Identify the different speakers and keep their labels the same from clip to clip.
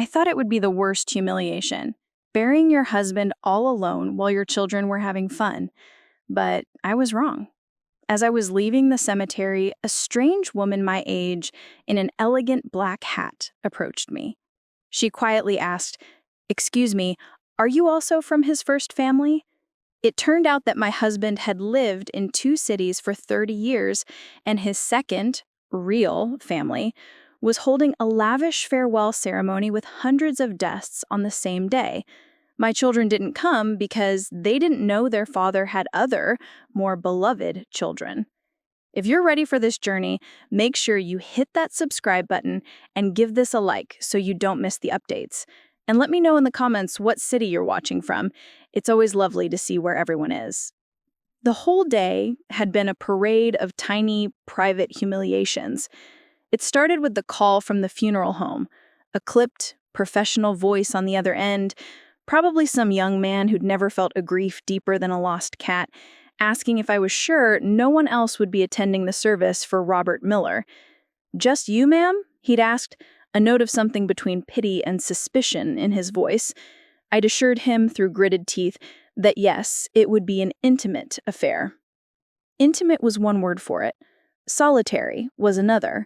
Speaker 1: I thought it would be the worst humiliation, burying your husband all alone while your children were having fun. But I was wrong. As I was leaving the cemetery, a strange woman my age in an elegant black hat approached me. She quietly asked, "Excuse me, are you also from his first family?" It turned out that my husband had lived in 2 cities for 30 years, and his second, real family was holding a lavish farewell ceremony with hundreds of guests on the same day. My children didn't come because they didn't know their father had other, more beloved children. If you're ready for this journey, make sure you hit that subscribe button and give this a like so you don't miss the updates. And let me know in the comments what city you're watching from. It's always lovely to see where everyone is. The whole day had been a parade of tiny, private humiliations. It started with the call from the funeral home, a clipped, professional voice on the other end, probably some young man who'd never felt a grief deeper than a lost cat, asking if I was sure no one else would be attending the service for Robert Miller. "Just you, ma'am?" he'd asked, a note of something between pity and suspicion in his voice. I'd assured him through gritted teeth that yes, it would be an intimate affair. Intimate was one word for it. Solitary was another.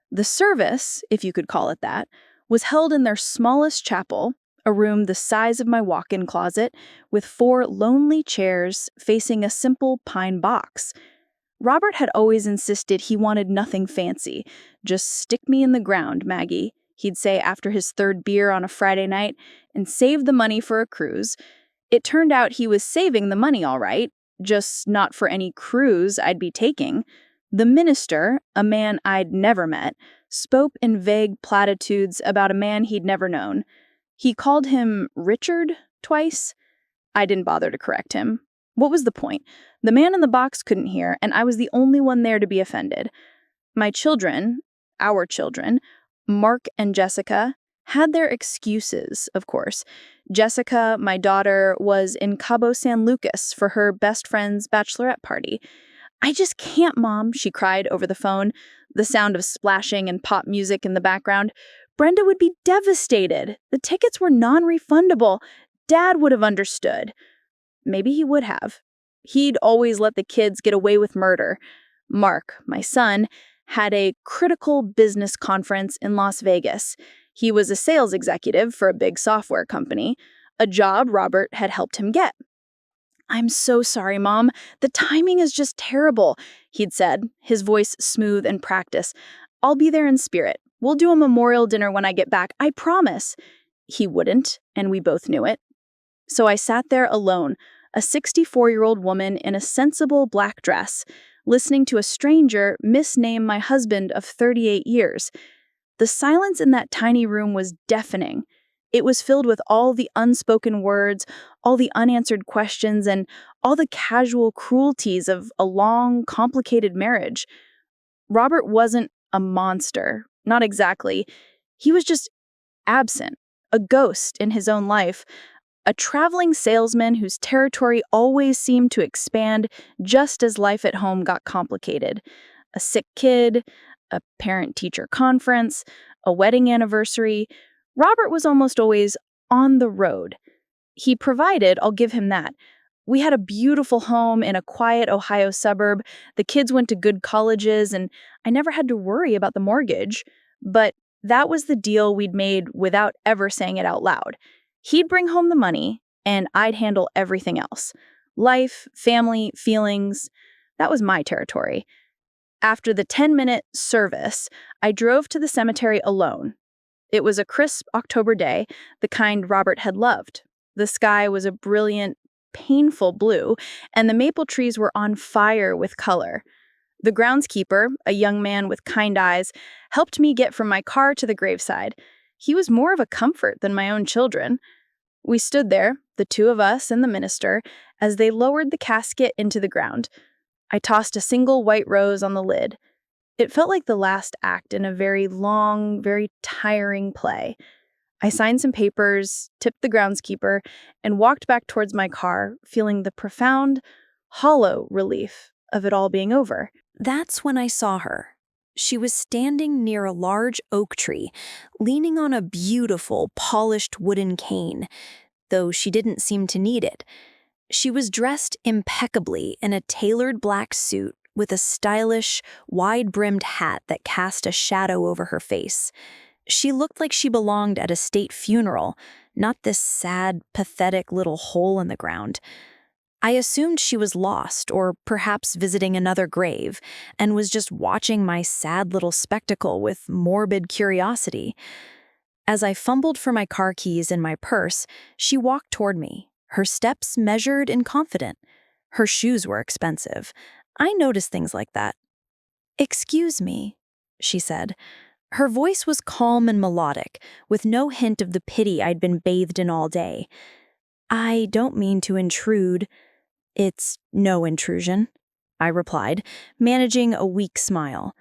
Speaker 1: The service, if you could call it that, was held in their smallest chapel, a room the size of my walk-in closet, with 4 lonely chairs facing a simple pine box. Robert had always insisted he wanted nothing fancy. "Just stick me in the ground, Maggie," he'd say after his 3rd beer on a Friday night, and save the money for a cruise. It turned out he was saving the money all right, just not for any cruise I'd be taking. The minister, a man I'd never met, spoke in vague platitudes about a man he'd never known. He called him Richard twice. I didn't bother to correct him. What was the point? The man in the box couldn't hear, and I was the only one there to be offended. My children, our children, Mark and Jessica, had their excuses, of course. Jessica, my daughter, was in Cabo San Lucas for her best friend's bachelorette party. "I just can't, Mom," she cried over the phone, the sound of splashing and pop music in the background. "Brenda would be devastated. The tickets were non-refundable. Dad would have understood." Maybe he would have. He'd always let the kids get away with murder. Mark, my son, had a critical business conference in Las Vegas. He was a sales executive for a big software company, a job Robert had helped him get. "I'm so sorry, Mom. The timing is just terrible," he'd said, his voice smooth and practiced. "I'll be there in spirit. We'll do a memorial dinner when I get back, I promise." He wouldn't, and we both knew it. So I sat there alone, a 64-year-old woman in a sensible black dress, listening to a stranger misname my husband of 38 years. The silence in that tiny room was deafening. It was filled with all the unspoken words, all the unanswered questions, and all the casual cruelties of a long, complicated marriage. Robert wasn't a monster, not exactly. He was just absent, a ghost in his own life, a traveling salesman whose territory always seemed to expand just as life at home got complicated. A sick kid, a parent-teacher conference, a wedding anniversary. Robert was almost always on the road. He provided, I'll give him that. We had a beautiful home in a quiet Ohio suburb. The kids went to good colleges, and I never had to worry about the mortgage. But that was the deal we'd made without ever saying it out loud. He'd bring home the money, and I'd handle everything else. Life, family, feelings, that was my territory. After the 10-minute service, I drove to the cemetery alone. It was a crisp October day, the kind Robert had loved. The sky was a brilliant, painful blue, and the maple trees were on fire with color. The groundskeeper, a young man with kind eyes, helped me get from my car to the graveside. He was more of a comfort than my own children. We stood there, the 2 of us and the minister, as they lowered the casket into the ground. I tossed a single white rose on the lid. It felt like the last act in a very long, very tiring play. I signed some papers, tipped the groundskeeper, and walked back towards my car, feeling the profound, hollow relief of it all being over. That's when I saw her.
Speaker 2: She was standing near a large oak tree, leaning on a beautiful, polished wooden cane, though she didn't seem to need it. She was dressed impeccably in a tailored black suit with a stylish, wide-brimmed hat that cast a shadow over her face. She looked like she belonged at a state funeral, not this sad, pathetic little hole in the ground. I assumed she was lost, or perhaps visiting another grave, and was just watching my sad little spectacle with morbid curiosity. As I fumbled for my car keys in my purse, she walked toward me, her steps measured and confident. Her shoes were expensive. I noticed things like that. "Excuse me," she said. Her voice was calm and melodic, with no hint of the pity I'd been bathed in all day. "I don't mean to intrude." "It's no intrusion," I replied, managing a weak smile.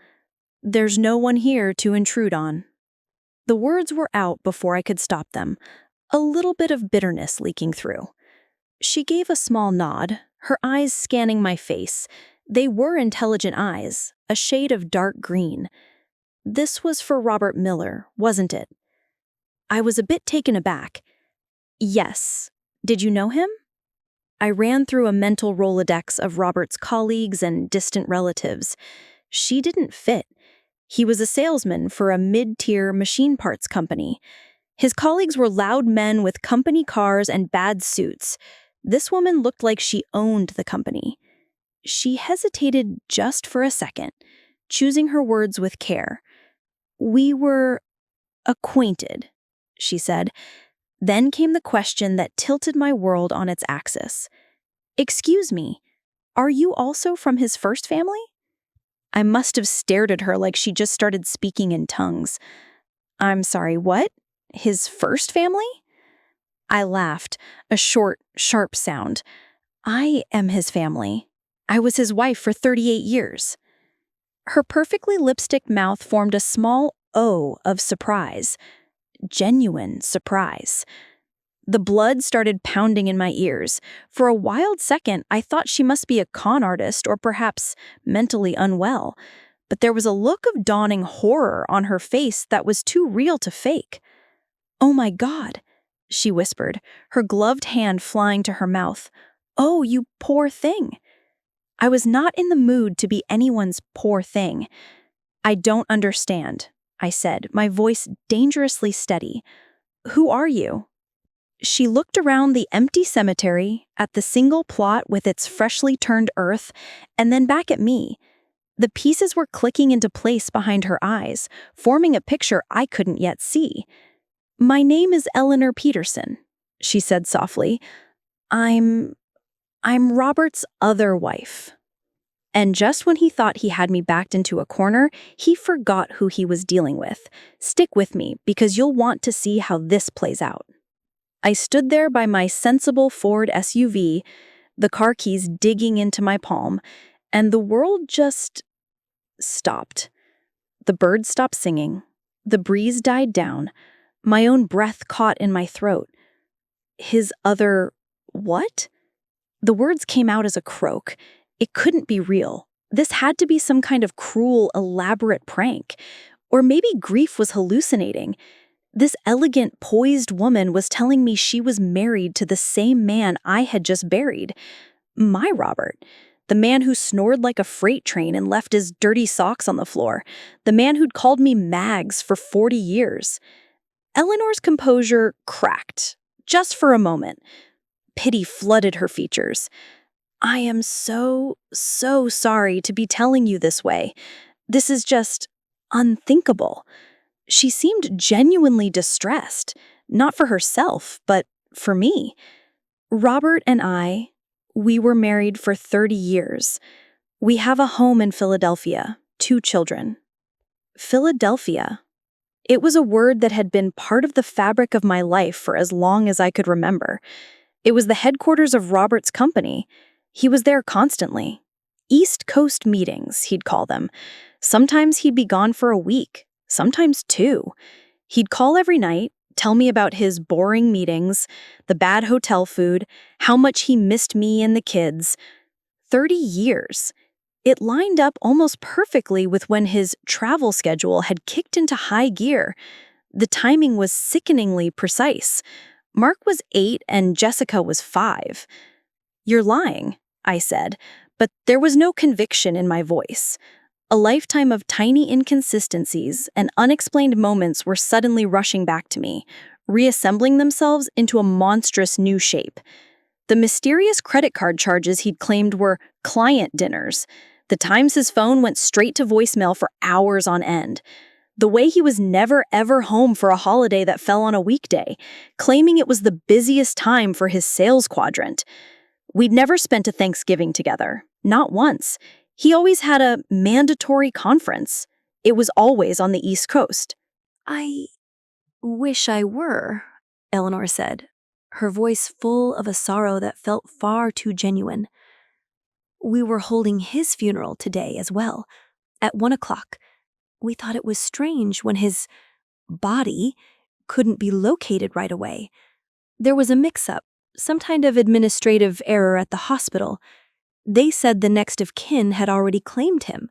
Speaker 2: "There's no one here to intrude on." The words were out before I could stop them, a little bit of bitterness leaking through. She gave a small nod, her eyes scanning my face. They were intelligent eyes, a shade of dark green. This was for Robert Miller, wasn't it? I was a bit taken aback. "Yes. Did you know him?" I ran through a mental Rolodex of Robert's colleagues and distant relatives. She didn't fit. He was a salesman for a mid-tier machine parts company. His colleagues were loud men with company cars and bad suits. This woman looked like she owned the company. She hesitated just for a second, choosing her words with care. "We were acquainted," she said. Then came the question that tilted my world on its axis. "Excuse me, are you also from his first family?" I must have stared at her like she just started speaking in tongues. "I'm sorry, what? His first family?" I laughed, a short, sharp sound. "I am his family. I was his wife for 38 years. Her perfectly lipstick mouth formed a small O of surprise. Genuine surprise. The blood started pounding in my ears. For a wild second, I thought she must be a con artist or perhaps mentally unwell. But there was a look of dawning horror on her face that was too real to fake. "Oh my God," she whispered, her gloved hand flying to her mouth. "Oh, you poor thing." I was not in the mood to be anyone's poor thing. "I don't understand," I said, my voice dangerously steady. "Who are you?" She looked around the empty cemetery, at the single plot with its freshly turned earth, and then back at me. The pieces were clicking into place behind her eyes, forming a picture I couldn't yet see. "My name is Eleanor Peterson," she said softly. I'm Robert's other wife." And just when he thought he had me backed into a corner, he forgot who he was dealing with. Stick with me, because you'll want to see how this plays out. I stood there by my sensible Ford SUV, the car keys digging into my palm, and the world just stopped. The birds stopped singing. The breeze died down. My own breath caught in my throat. "His other what?" The words came out as a croak. It couldn't be real. This had to be some kind of cruel, elaborate prank. Or maybe grief was hallucinating. This elegant, poised woman was telling me she was married to the same man I had just buried. My Robert. The man who snored like a freight train and left his dirty socks on the floor. The man who'd called me Mags for 40 years. Eleanor's composure cracked, just for a moment. Pity flooded her features. "I am so sorry to be telling you this way. This is just unthinkable." She seemed genuinely distressed, not for herself, but for me. "Robert and we were married for 30 years. We have a home in Philadelphia, 2 children." Philadelphia. It was a word that had been part of the fabric of my life for as long as I could remember. It was the headquarters of Robert's company. He was there constantly. East Coast meetings, he'd call them. Sometimes he'd be gone for a week, sometimes 2. He'd call every night, tell me about his boring meetings, the bad hotel food, how much he missed me and the kids. 30 years. It lined up almost perfectly with when his travel schedule had kicked into high gear. The timing was sickeningly precise. Mark was 8 and Jessica was 5. "You're lying," I said, but there was no conviction in my voice. A lifetime of tiny inconsistencies and unexplained moments were suddenly rushing back to me, reassembling themselves into a monstrous new shape. The mysterious credit card charges he'd claimed were client dinners. The times his phone went straight to voicemail for hours on end. The way he was never ever home for a holiday that fell on a weekday, claiming it was the busiest time for his sales quadrant. We'd never spent a Thanksgiving together, not once. He always had a mandatory conference. It was always on the East Coast. "I wish I were," Eleanor said, her voice full of a sorrow that felt far too genuine. "We were holding his funeral today as well, at 1 o'clock. We thought it was strange when his body couldn't be located right away. There was a mix-up, some kind of administrative error at the hospital. They said the next of kin had already claimed him.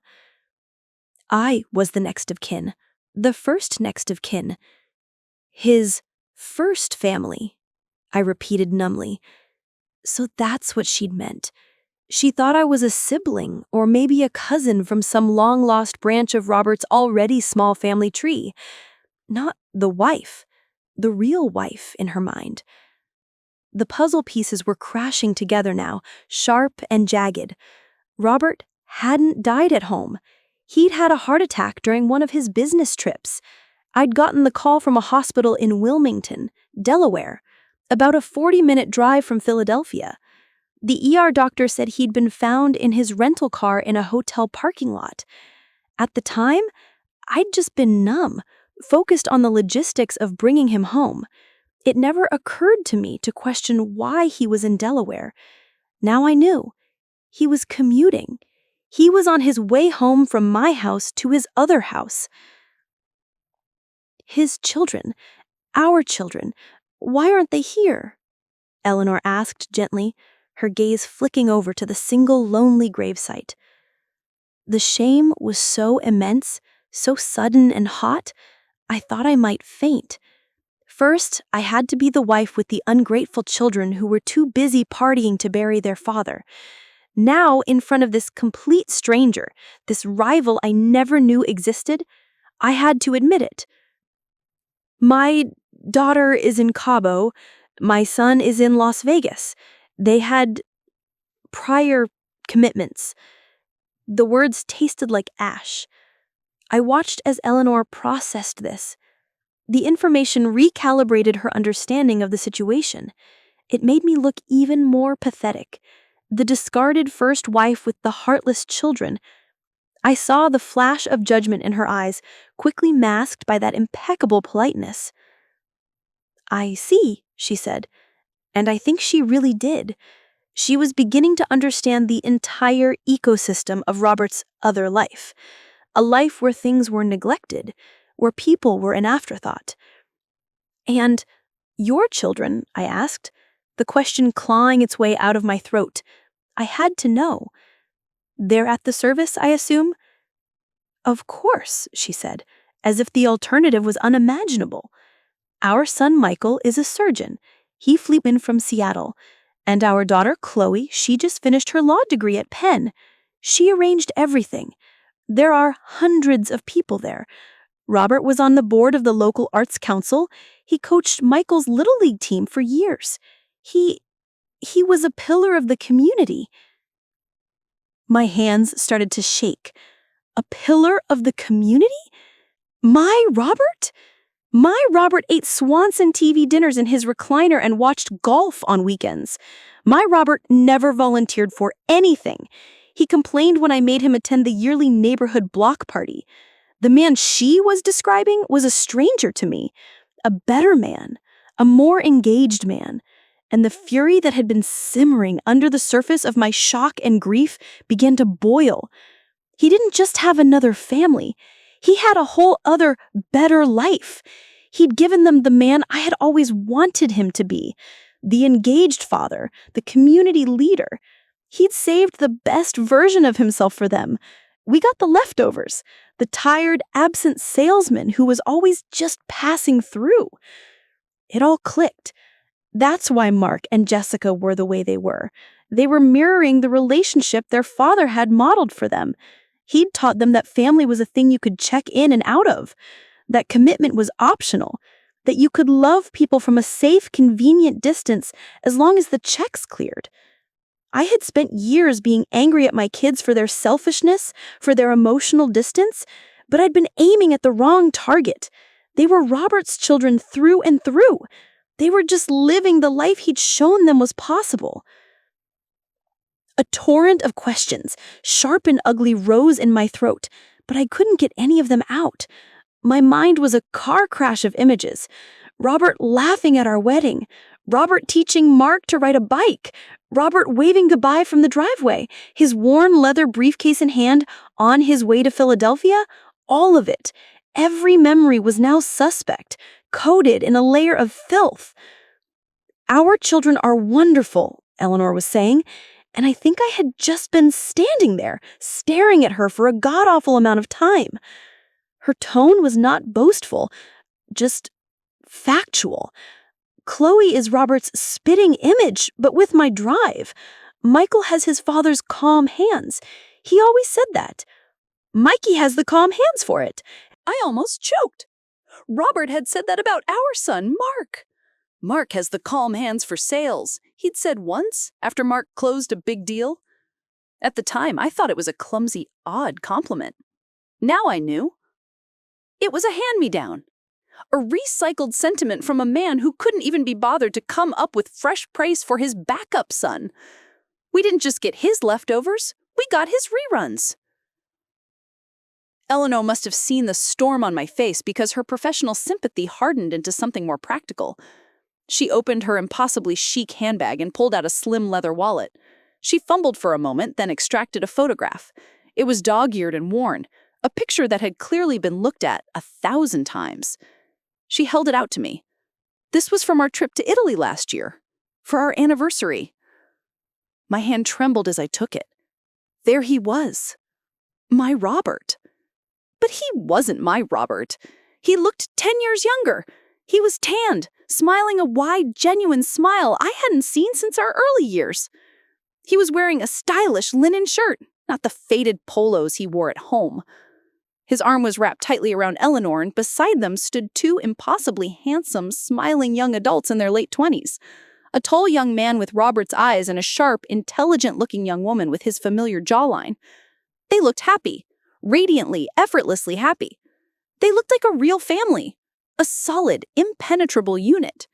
Speaker 2: I was the next of kin, the first next of kin. His first family," I repeated numbly. So that's what she'd meant. She thought I was a sibling or maybe a cousin from some long-lost branch of Robert's already small family tree. Not the wife, the real wife in her mind. The puzzle pieces were crashing together now, sharp and jagged. Robert hadn't died at home. He'd had a heart attack during one of his business trips. I'd gotten the call from a hospital in Wilmington, Delaware, about a 40-minute drive from Philadelphia. The ER doctor said he'd been found in his rental car in a hotel parking lot. At the time, I'd just been numb, focused on the logistics of bringing him home. It never occurred to me to question why he was in Delaware. Now I knew. He was commuting. He was on his way home from my house to his other house. His children, our children, why aren't they here? Eleanor asked gently, her gaze flicking over to the single lonely gravesite. The shame was so immense, so sudden and hot, I thought I might faint. First, I had to be the wife with the ungrateful children who were too busy partying to bury their father. Now, in front of this complete stranger, this rival I never knew existed, I had to admit it. "My daughter is in Cabo. My son is in Las Vegas. They had prior commitments." The words tasted like ash. I watched as Eleanor processed this. The information recalibrated her understanding of the situation. It made me look even more pathetic. The discarded first wife with the heartless children. I saw the flash of judgment in her eyes, quickly masked by that impeccable politeness. "I see," she said, and I think she really did. She was beginning to understand the entire ecosystem of Robert's other life, a life where things were neglected, where people were an afterthought. "And your children?" I asked, the question clawing its way out of my throat. I had to know. "They're at the service, I assume?" "Of course," she said, as if the alternative was unimaginable. "Our son Michael is a surgeon. He flew in from Seattle. And our daughter Chloe, she just finished her law degree at Penn. She arranged everything. There are hundreds of people there. Robert was on the board of the local arts council. He coached Michael's Little League team for years. He was a pillar of the community." My hands started to shake. A pillar of the community? My Robert? My Robert ate Swanson TV dinners in his recliner and watched golf on weekends. My Robert never volunteered for anything. He complained when I made him attend the yearly neighborhood block party. The man she was describing was a stranger to me, a better man, a more engaged man, and the fury that had been simmering under the surface of my shock and grief began to boil. He didn't just have another family. He had a whole other, better life. He'd given them the man I had always wanted him to be, the engaged father, the community leader.
Speaker 1: He'd saved the best version of himself for them. We got the leftovers, the tired, absent salesman who was always just passing through. It all clicked. That's why Mark and Jessica were the way they were. They were mirroring the relationship their father had modeled for them. He'd taught them that family was a thing you could check in and out of, that commitment was optional, that you could love people from a safe, convenient distance as long as the checks cleared. I had spent years being angry at my kids for their selfishness, for their emotional distance, but I'd been aiming at the wrong target. They were Robert's children through and through. They were just living the life he'd shown them was possible. A torrent of questions, sharp and ugly, rose in my throat, but I couldn't get any of them out. My mind was a car crash of images. Robert laughing at our wedding. Robert teaching Mark to ride a bike. Robert waving goodbye from the driveway. His worn leather briefcase in hand on his way to Philadelphia. All of it. Every memory was now suspect, coated in a layer of filth. Our children are wonderful, Eleanor was saying, and I think I had just been standing there, staring at her for a god-awful amount of time. Her tone was not boastful, just factual. Chloe is Robert's spitting image, but with my drive. Michael has his father's calm hands. He always said that. Mikey has the calm hands for it. I almost choked. Robert had said that about our son, Mark. Mark has the calm hands for sales, he'd said once, after Mark closed a big deal. At the time, I thought it was a clumsy, odd compliment. Now I knew. It was a hand-me-down. A recycled sentiment from a man who couldn't even be bothered to come up with fresh praise for his backup son. We didn't just get his leftovers, we got his reruns. Eleanor must have seen the storm on my face because her professional sympathy hardened into something more practical. She opened her impossibly chic handbag and pulled out a slim leather wallet. She fumbled for a moment, then extracted a photograph. It was dog-eared and worn, a picture that had clearly been looked at 1,000 times. She held it out to me. This was from our trip to Italy last year, for our anniversary. My hand trembled as I took it. There he was. My Robert. But he wasn't my Robert. He looked 10 years younger. He was tanned, smiling a wide, genuine smile I hadn't seen since our early years. He was wearing a stylish linen shirt, not the faded polos he wore at home. His arm was wrapped tightly around Eleanor, and beside them stood two impossibly handsome, smiling young adults in their late 20s. A tall young man with Robert's eyes and a sharp, intelligent-looking young woman with his familiar jawline. They looked happy, radiantly, effortlessly happy. They looked like a real family. A solid, impenetrable unit.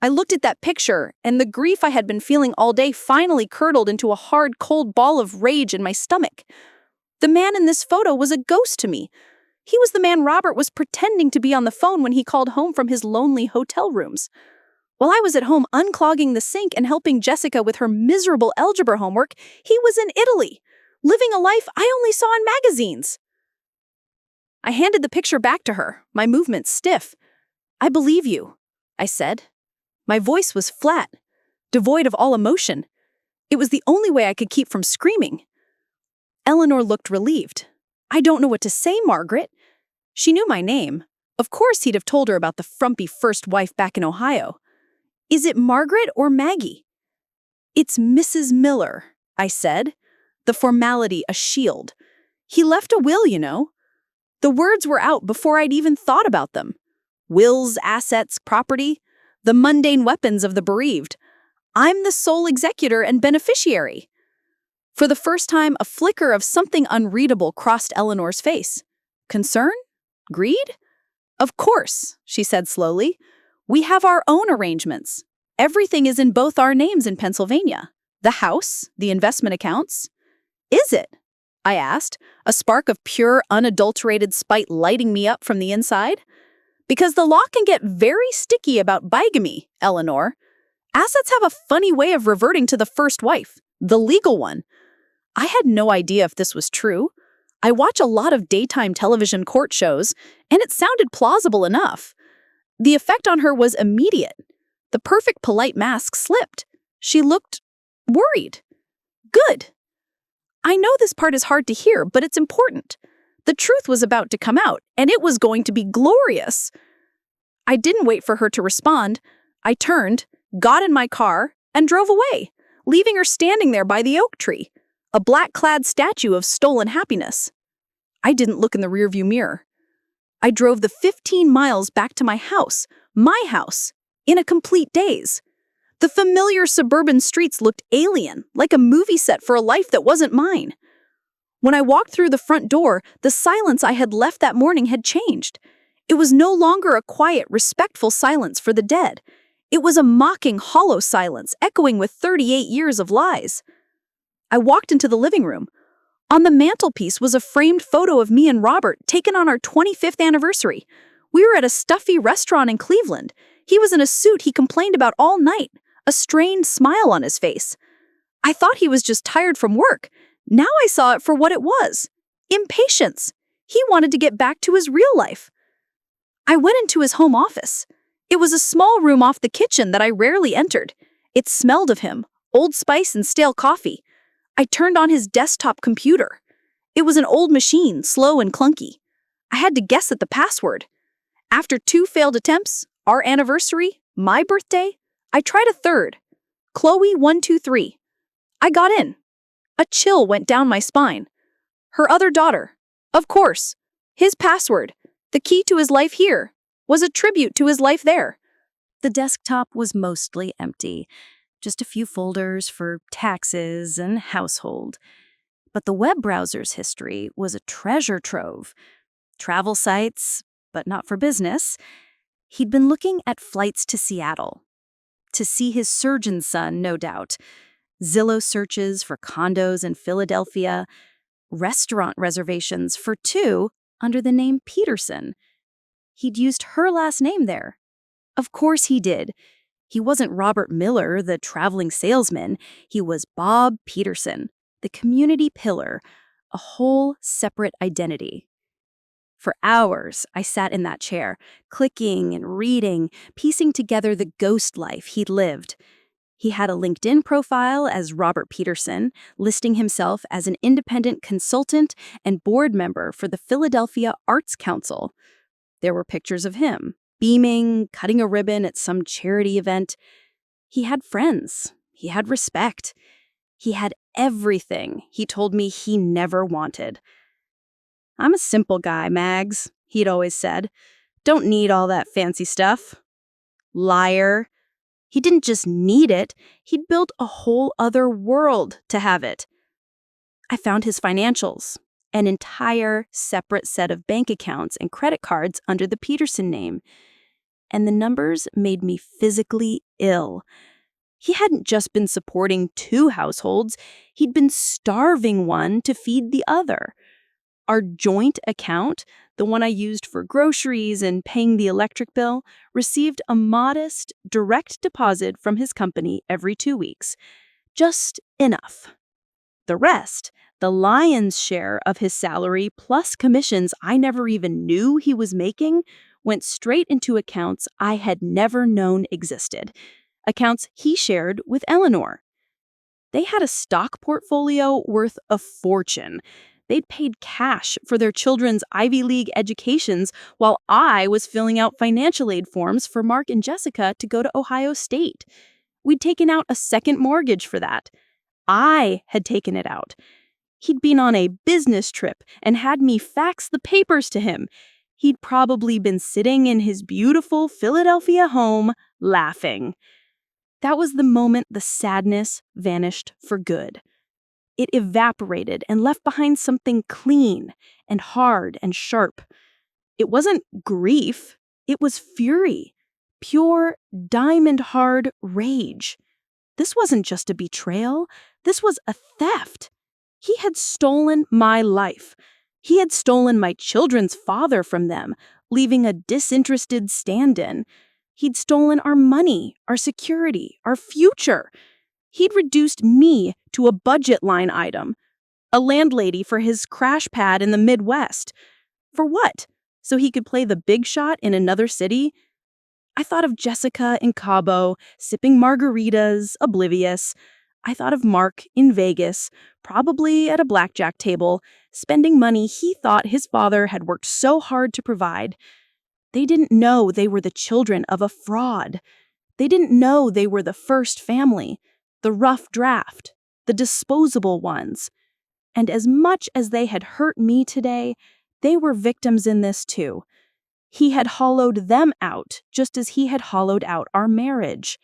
Speaker 1: I looked at that picture, and the grief I had been feeling all day finally curdled into a hard, cold ball of rage in my stomach. The man in this photo was a ghost to me. He was the man Robert was pretending to be on the phone when he called home from his lonely hotel rooms. While I was at home unclogging the sink and helping Jessica with her miserable algebra homework, he was in Italy, living a life I only saw in magazines. I handed the picture back to her, my movements stiff. "I believe you," I said. My voice was flat, devoid of all emotion. It was the only way I could keep from screaming. Eleanor looked relieved. "I don't know what to say, Margaret." She knew my name. Of course he'd have told her about the frumpy first wife back in Ohio. "Is it Margaret or Maggie?" "It's Mrs. Miller," I said, the formality a shield. "He left a will, you know." The words were out before I'd even thought about them. Wills, assets, property, the mundane weapons of the bereaved. I'm the sole executor and beneficiary. For the first time, a flicker of something unreadable crossed Eleanor's face. Concern? Greed? "Of course," she said slowly. "We have our own arrangements. Everything is in both our names in Pennsylvania. The house, the investment accounts." "Is it?" I asked, a spark of pure, unadulterated spite lighting me up from the inside. "Because the law can get very sticky about bigamy, Eleanor. Assets have a funny way of reverting to the first wife, the legal one." I had no idea if this was true. I watch a lot of daytime television court shows, and it sounded plausible enough. The effect on her was immediate. The perfect polite mask slipped. She looked worried. Good. I know this part is hard to hear, but it's important. The truth was about to come out, and it was going to be glorious. I didn't wait for her to respond. I turned, got in my car, and drove away, leaving her standing there by the oak tree, a black-clad statue of stolen happiness. I didn't look in the rearview mirror. I drove the 15 miles back to my house, in a complete daze. The familiar suburban streets looked alien, like a movie set for a life that wasn't mine. When I walked through the front door, the silence I had left that morning had changed. It was no longer a quiet, respectful silence for the dead. It was a mocking, hollow silence, echoing with 38 years of lies. I walked into the living room. On the mantelpiece was a framed photo of me and Robert taken on our 25th anniversary. We were at a stuffy restaurant in Cleveland. He was in a suit he complained about all night, a strained smile on his face. I thought he was just tired from work. Now I saw it for what it was. Impatience. He wanted to get back to his real life. I went into his home office. It was a small room off the kitchen that I rarely entered. It smelled of him, Old Spice and stale coffee. I turned on his desktop computer. It was an old machine, slow and clunky. I had to guess at the password. After 2 failed attempts, our anniversary, my birthday, I tried a third. Chloe123. I got in. A chill went down my spine. Her other daughter. Of course. His password, the key to his life here, was a tribute to his life there. The desktop was mostly empty. Just a few folders for taxes and household. But the web browser's history was a treasure trove. Travel sites, but not for business. He'd been looking at flights to Seattle. To see his surgeon son, no doubt. Zillow searches for condos in Philadelphia. Restaurant reservations for 2 under the name Peterson. He'd used her last name there. Of course he did. He wasn't Robert Miller, the traveling salesman. He was Bob Peterson, the community pillar, a whole separate identity. For hours, I sat in that chair, clicking and reading, piecing together the ghost life he'd lived. He had a LinkedIn profile as Robert Peterson, listing himself as an independent consultant and board member for the Philadelphia Arts Council. There were pictures of him, beaming, cutting a ribbon at some charity event. He had friends. He had respect. He had everything he told me he never wanted. "I'm a simple guy, Mags," he'd always said. "Don't need all that fancy stuff." Liar. He didn't just need it, he'd built a whole other world to have it. I found his financials, an entire separate set of bank accounts and credit cards under the Peterson name. And the numbers made me physically ill. He hadn't just been supporting 2 households, he'd been starving one to feed the other. Our joint account, the one I used for groceries and paying the electric bill, received a modest, direct deposit from his company every 2 weeks. Just enough. The rest, the lion's share of his salary plus commissions I never even knew he was making, went straight into accounts I had never known existed. Accounts he shared with Eleanor. They had a stock portfolio worth a fortune. They'd paid cash for their children's Ivy League educations while I was filling out financial aid forms for Mark and Jessica to go to Ohio State. We'd taken out a second mortgage for that. I had taken it out. He'd been on a business trip and had me fax the papers to him. He'd probably been sitting in his beautiful Philadelphia home, laughing. That was the moment the sadness vanished for good. It evaporated and left behind something clean and hard and sharp. It wasn't grief, it was fury. Pure, diamond-hard rage. This wasn't just a betrayal, this was a theft. He had stolen my life. He had stolen my children's father from them, leaving a disinterested stand-in. He'd stolen our money, our security, our future. He'd reduced me to a budget line item, a landlady for his crash pad in the Midwest. For what? So he could play the big shot in another city? I thought of Jessica in Cabo, sipping margaritas, oblivious. I thought of Mark in Vegas, probably at a blackjack table, spending money he thought his father had worked so hard to provide. They didn't know they were the children of a fraud. They didn't know they were the first family, the rough draft, the disposable ones. And as much as they had hurt me today, they were victims in this too. He had hollowed them out just as he had hollowed out our marriage.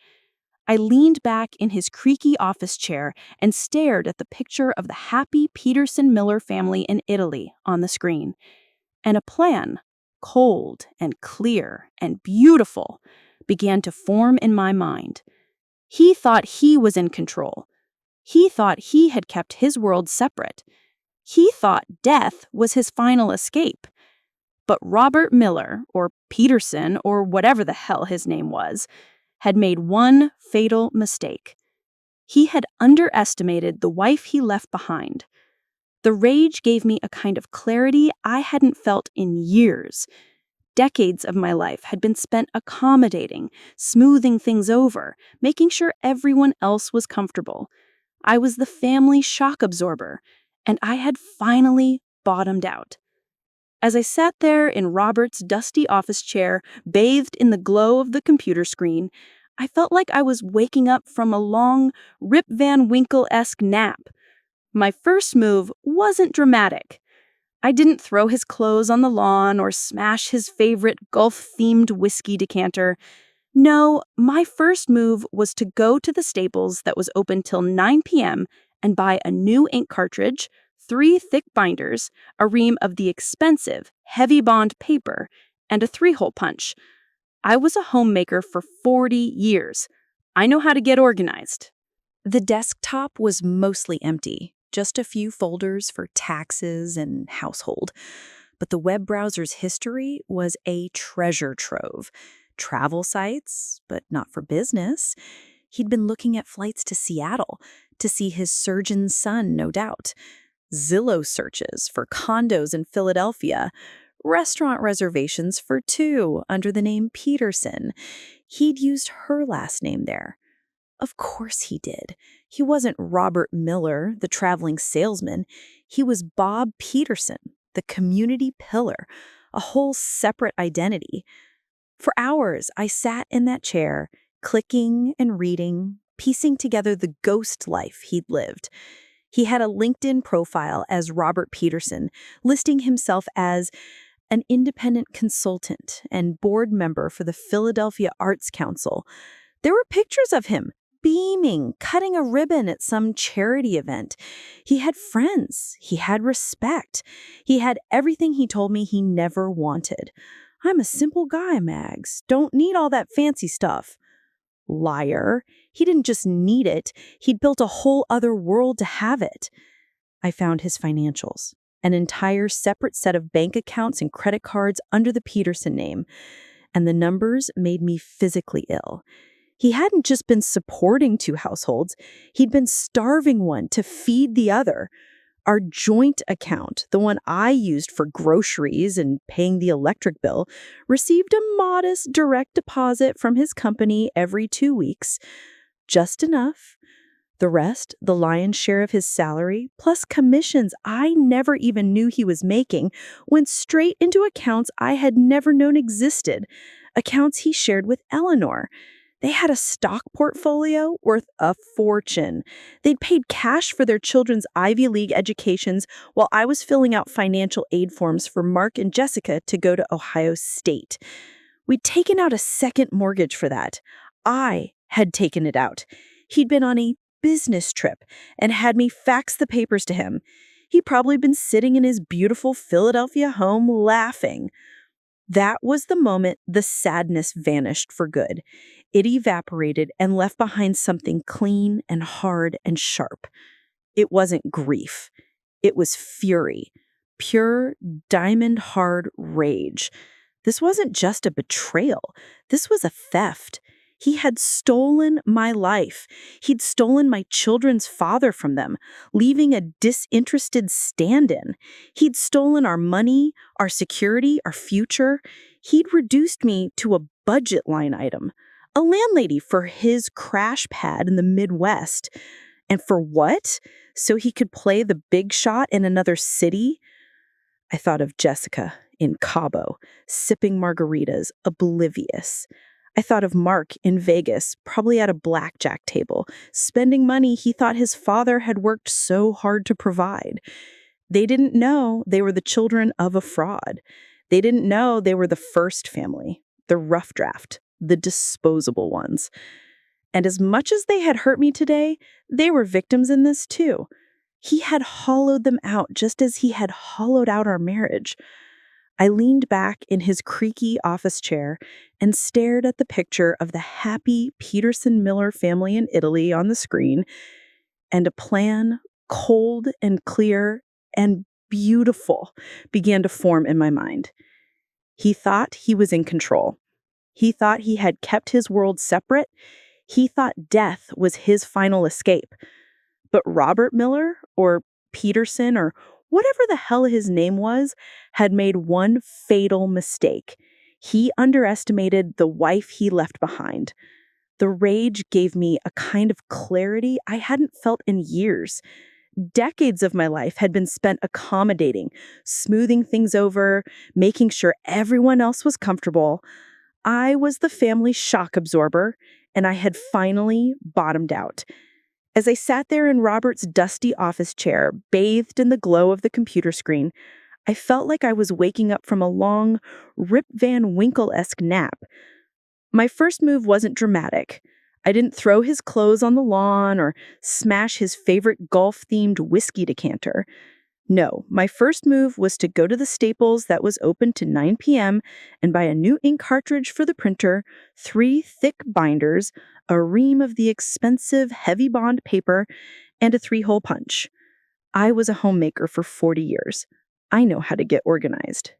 Speaker 1: I leaned back in his creaky office chair and stared at the picture of the happy Peterson-Miller family in Italy on the screen. And a plan, cold and clear and beautiful, began to form in my mind. He thought he was in control. He thought he had kept his world separate. He thought death was his final escape. But Robert Miller, or Peterson, or whatever the hell his name was, had made one fatal mistake. He had underestimated the wife he left behind. The rage gave me a kind of clarity I hadn't felt in years. Decades of my life had been spent accommodating, smoothing things over, making sure everyone else was comfortable. I was the family shock absorber, and I had finally bottomed out. As I sat there in Robert's dusty office chair, bathed in the glow of the computer screen, I felt like I was waking up from a long, Rip Van Winkle-esque nap. My first move wasn't dramatic. I didn't throw his clothes on the lawn or smash his favorite golf-themed whiskey decanter. No, my first move was to go to the Staples that was open till 9 p.m. and buy a new ink cartridge, 3 thick binders, a ream of the expensive, heavy bond paper, and a 3-hole punch. I was a homemaker for 40 years. I know how to get organized.
Speaker 2: The desktop was mostly empty, just a few folders for taxes and household. But the web browser's history was a treasure trove. Travel sites, but not for business. He'd been looking at flights to Seattle to see his surgeon's son, no doubt. Zillow searches for condos in Philadelphia, restaurant reservations for 2 under the name Peterson. He'd used her last name there. Of course he did. He wasn't Robert Miller, the traveling salesman. He was Bob Peterson, the community pillar, a whole separate identity. For hours, I sat in that chair, clicking and reading, piecing together the ghost life he'd lived. He had a LinkedIn profile as Robert Peterson, listing himself as an independent consultant and board member for the Philadelphia Arts Council. There were pictures of him, beaming, cutting a ribbon at some charity event. He had friends. He had respect. He had everything he told me he never wanted. I'm a simple guy, Mags. Don't need all that fancy stuff. Liar. He didn't just need it. He'd built a whole other world to have it. I found his financials, an entire separate set of bank accounts and credit cards under the Peterson name, and the numbers made me physically ill. He hadn't just been supporting 2 households, he'd been starving one to feed the other. Our joint account, the one I used for groceries and paying the electric bill, received a modest direct deposit from his company every 2 weeks. Just enough. The rest, the lion's share of his salary, plus commissions I never even knew he was making, went straight into accounts I had never known existed, accounts he shared with Eleanor. They had a stock portfolio worth a fortune. They'd paid cash for their children's Ivy League educations while I was filling out financial aid forms for Mark and Jessica to go to Ohio State. We'd taken out a second mortgage for that. I had taken it out. He'd been on a business trip and had me fax the papers to him. He'd probably been sitting in his beautiful Philadelphia home laughing. That was the moment the sadness vanished for good. It evaporated and left behind something clean and hard and sharp. It wasn't grief. It was fury. Pure, diamond-hard rage. This wasn't just a betrayal. This was a theft. He had stolen my life. He'd stolen my children's father from them, leaving a disinterested stand-in. He'd stolen our money, our security, our future. He'd reduced me to a budget line item, a landlady for his crash pad in the Midwest.
Speaker 3: And for what? So he could play the big shot in another city? I thought of Jessica in Cabo, sipping margaritas, oblivious. I thought of Mark in Vegas, probably at a blackjack table, spending money he thought his father had worked so hard to provide. They didn't know they were the children of a fraud. They didn't know they were the first family, the rough draft, the disposable ones. And as much as they had hurt me today, they were victims in this too. He had hollowed them out just as he had hollowed out our marriage. I leaned back in his creaky office chair and stared at the picture of the happy Peterson-Miller family in Italy on the screen, and a plan, cold and clear and beautiful, began to form in my mind. He thought he was in control. He thought he had kept his world separate. He thought death was his final escape. But Robert Miller, or Peterson, or whatever the hell his name was, had made one fatal mistake. He underestimated the wife he left behind. The rage gave me a kind of clarity I hadn't felt in years. Decades of my life had been spent accommodating, smoothing things over, making sure everyone else was comfortable. I was the family shock absorber, and I had finally bottomed out. As I sat there in Robert's dusty office chair, bathed in the glow of the computer screen, I felt like I was waking up from a long, Rip Van Winkle-esque nap. My first move wasn't dramatic. I didn't throw his clothes on the lawn or smash his favorite golf-themed whiskey decanter. No, my first move was to go to the Staples that was open to 9 p.m. and buy a new ink cartridge for the printer, 3 thick binders, a ream of the expensive heavy bond paper, and a 3-hole punch. I was a homemaker for 40 years. I know how to get organized.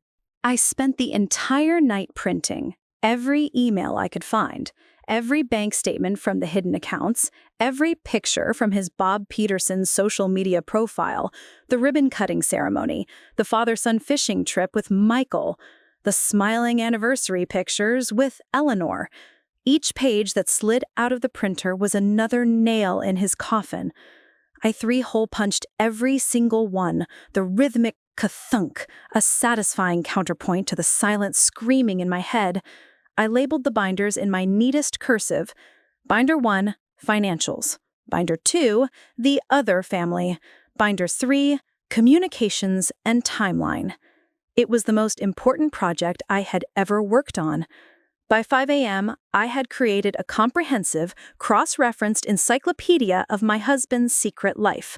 Speaker 1: I spent the entire night printing every email I could find, every bank statement from the hidden accounts, every picture from his Bob Peterson social media profile, the ribbon-cutting ceremony, the father-son fishing trip with Michael, the smiling anniversary pictures with Eleanor. Each page that slid out of the printer was another nail in his coffin. I 3-hole punched every single one, the rhythmic ka-thunk, a satisfying counterpoint to the silent screaming in my head. I labeled the binders in my neatest cursive. Binder 1, financials. Binder 2, the other family. Binder 3, communications and timeline. It was the most important project I had ever worked on. By 5 a.m., I had created a comprehensive, cross-referenced encyclopedia of my husband's secret life,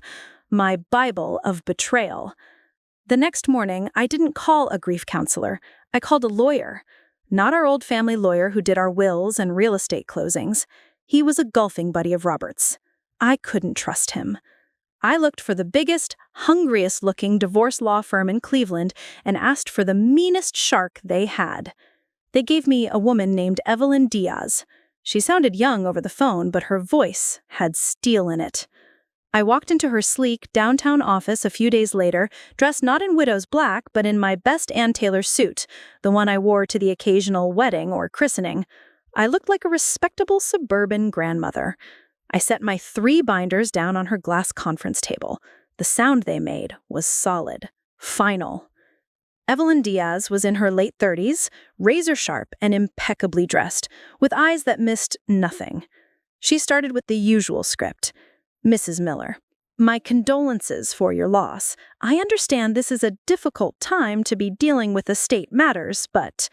Speaker 1: my Bible of betrayal. The next morning, I didn't call a grief counselor. I called a lawyer. Not our old family lawyer who did our wills and real estate closings. He was a golfing buddy of Robert's. I couldn't trust him. I looked for the biggest, hungriest-looking divorce law firm in Cleveland and asked for the meanest shark they had. They gave me a woman named Evelyn Diaz. She sounded young over the phone, but her voice had steel in it. I walked into her sleek downtown office a few days later, dressed not in widow's black, but in my best Ann Taylor suit, the one I wore to the occasional wedding or christening. I looked like a respectable suburban grandmother. I set my 3 binders down on her glass conference table. The sound they made was solid, final. Evelyn Diaz was in her late 30s, razor-sharp and impeccably dressed, with eyes that missed nothing. She started with the usual script. Mrs. Miller, my condolences for your loss. I understand this is a difficult time to be dealing with estate matters, but...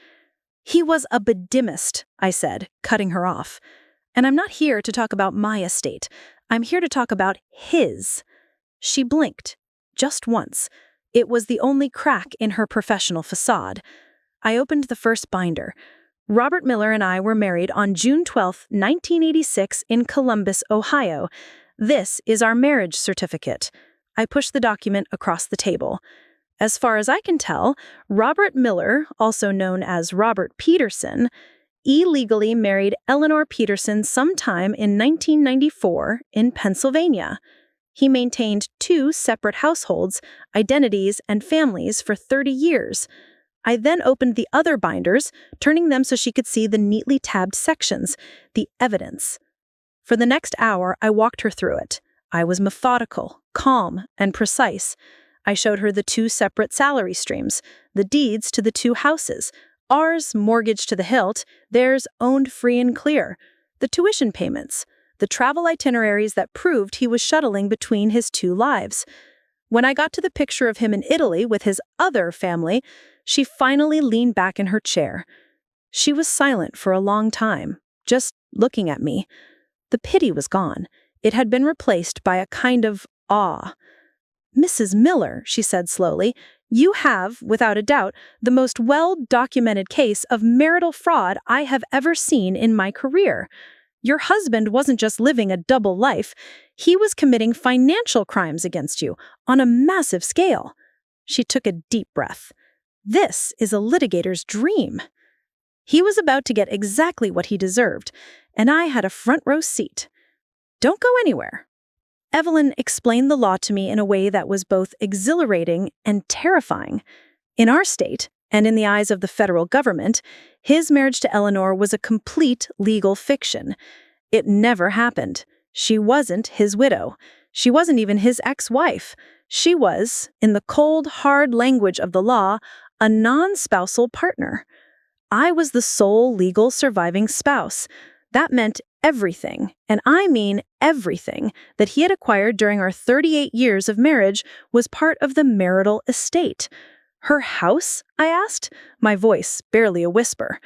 Speaker 1: He was a bedimist, I said, cutting her off. And I'm not here to talk about my estate. I'm here to talk about his. She blinked, just once. It was the only crack in her professional facade. I opened the first binder. Robert Miller and I were married on June 12, 1986 in Columbus, Ohio. This is our marriage certificate. I pushed the document across the table. As far as I can tell, Robert Miller, also known as Robert Peterson, illegally married Eleanor Peterson sometime in 1994 in Pennsylvania. He maintained 2 separate households, identities, and families for 30 years. I then opened the other binders, turning them so she could see the neatly tabbed sections, the evidence. For the next hour, I walked her through it.
Speaker 3: I was methodical, calm, and precise. I showed her the 2 separate salary streams, the deeds to the 2 houses, ours mortgaged to the hilt, theirs owned free and clear, the tuition payments, the travel itineraries that proved he was shuttling between his 2 lives. When I got to the picture of him in Italy with his other family, she finally leaned back in her chair. She was silent for a long time, just looking at me. The pity was gone. It had been replaced by a kind of awe. "Mrs. Miller," she said slowly, "you have, without a doubt, the most well-documented case of marital fraud I have ever seen in my career. Your husband wasn't just living a double life, he was committing financial crimes against you on a massive scale." She took a deep breath. This is a litigator's dream. He was about to get exactly what he deserved, and I had a front row seat. "Don't go anywhere." Evelyn explained the law to me in a way that was both exhilarating and terrifying. In our state, and in the eyes of the federal government, his marriage to Eleanor was a complete legal fiction. It never happened. She wasn't his widow. She wasn't even his ex-wife. She was, in the cold, hard language of the law, a non-spousal partner. I was the sole legal surviving spouse. That meant everything, and I mean everything, that he had acquired during our 38 years of marriage was part of the marital estate. "Her house?" I asked, my voice barely a whisper.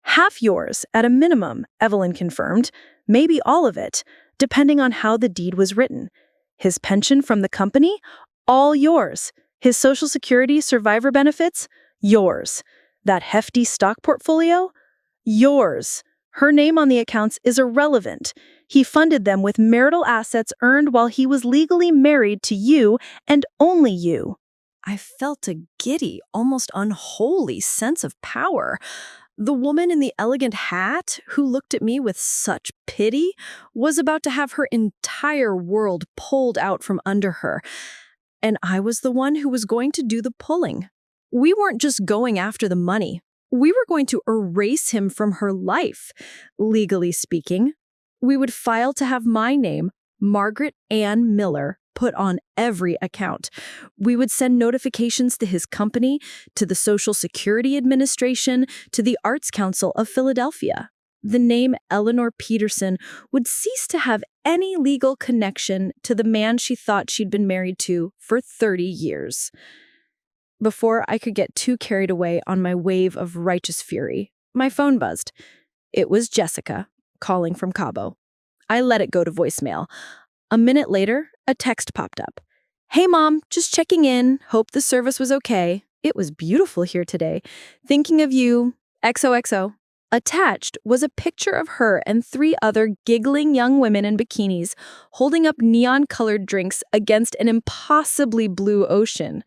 Speaker 3: "Half yours, at a minimum," Evelyn confirmed. "Maybe all of it, depending on how the deed was written. His pension from the company? All yours. His Social Security survivor benefits? Yours. That hefty stock portfolio? Yours. Her name on the accounts is irrelevant. He funded them with marital assets earned while he was legally married to you and only you."
Speaker 2: I felt a giddy, almost unholy sense of power. The woman in the elegant hat, who looked at me with such pity, was about to have her entire world pulled out from under her. And I was the one who was going to do the pulling. We weren't just going after the money. We were going to erase him from her life. Legally speaking, we would file to have my name, Margaret Ann Miller, put on every account. We would send notifications to his company, to the Social Security Administration, to the Arts Council of Philadelphia. The name Eleanor Peterson would cease to have any legal connection to the man she thought she'd been married to for 30 years. Before I could get too carried away on my wave of righteous fury, my phone buzzed. It was Jessica, calling from Cabo. I let it go to voicemail. A minute later, a text popped up. "Hey Mom, just checking in. Hope the service was okay. It was beautiful here today. Thinking of you. XOXO. Attached was a picture of her and 3 other giggling young women in bikinis holding up neon-colored drinks against an impossibly blue ocean.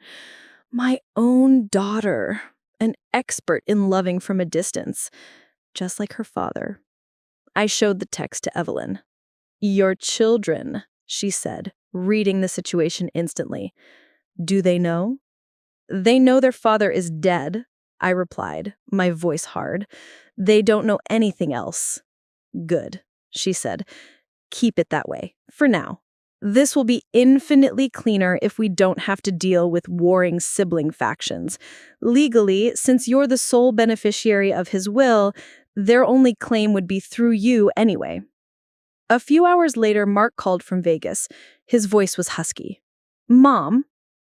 Speaker 2: My own daughter, an expert in loving from a distance, just like her father. I showed the text to Evelyn. "Your children," she said, reading the situation instantly. "Do they know?" "They know their father is dead," I replied, my voice hard. "They don't know anything else." "Good," she said. "Keep it that way, for now. This will be infinitely cleaner if we don't have to deal with warring sibling factions. Legally, since you're the sole beneficiary of his will, their only claim would be through you anyway." A few hours later, Mark called from Vegas. His voice was husky. "Mom,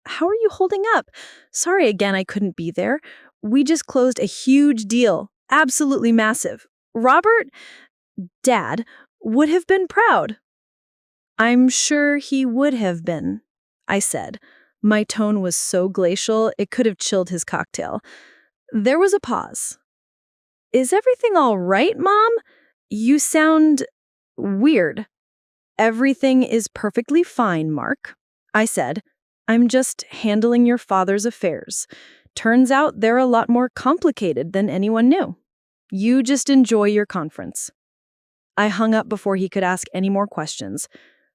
Speaker 2: how are you holding up? Sorry again I couldn't be there. We just closed a huge deal. Absolutely massive. Robert, Dad, would have been proud." "I'm sure he would have been," I said. My tone was so glacial, it could have chilled his cocktail. There was a pause. "Is everything all right, Mom? You sound weird." "Everything is perfectly fine, Mark," I said. "I'm just handling your father's affairs. Turns out they're a lot more complicated than anyone knew. You just enjoy your conference." I hung up before he could ask any more questions.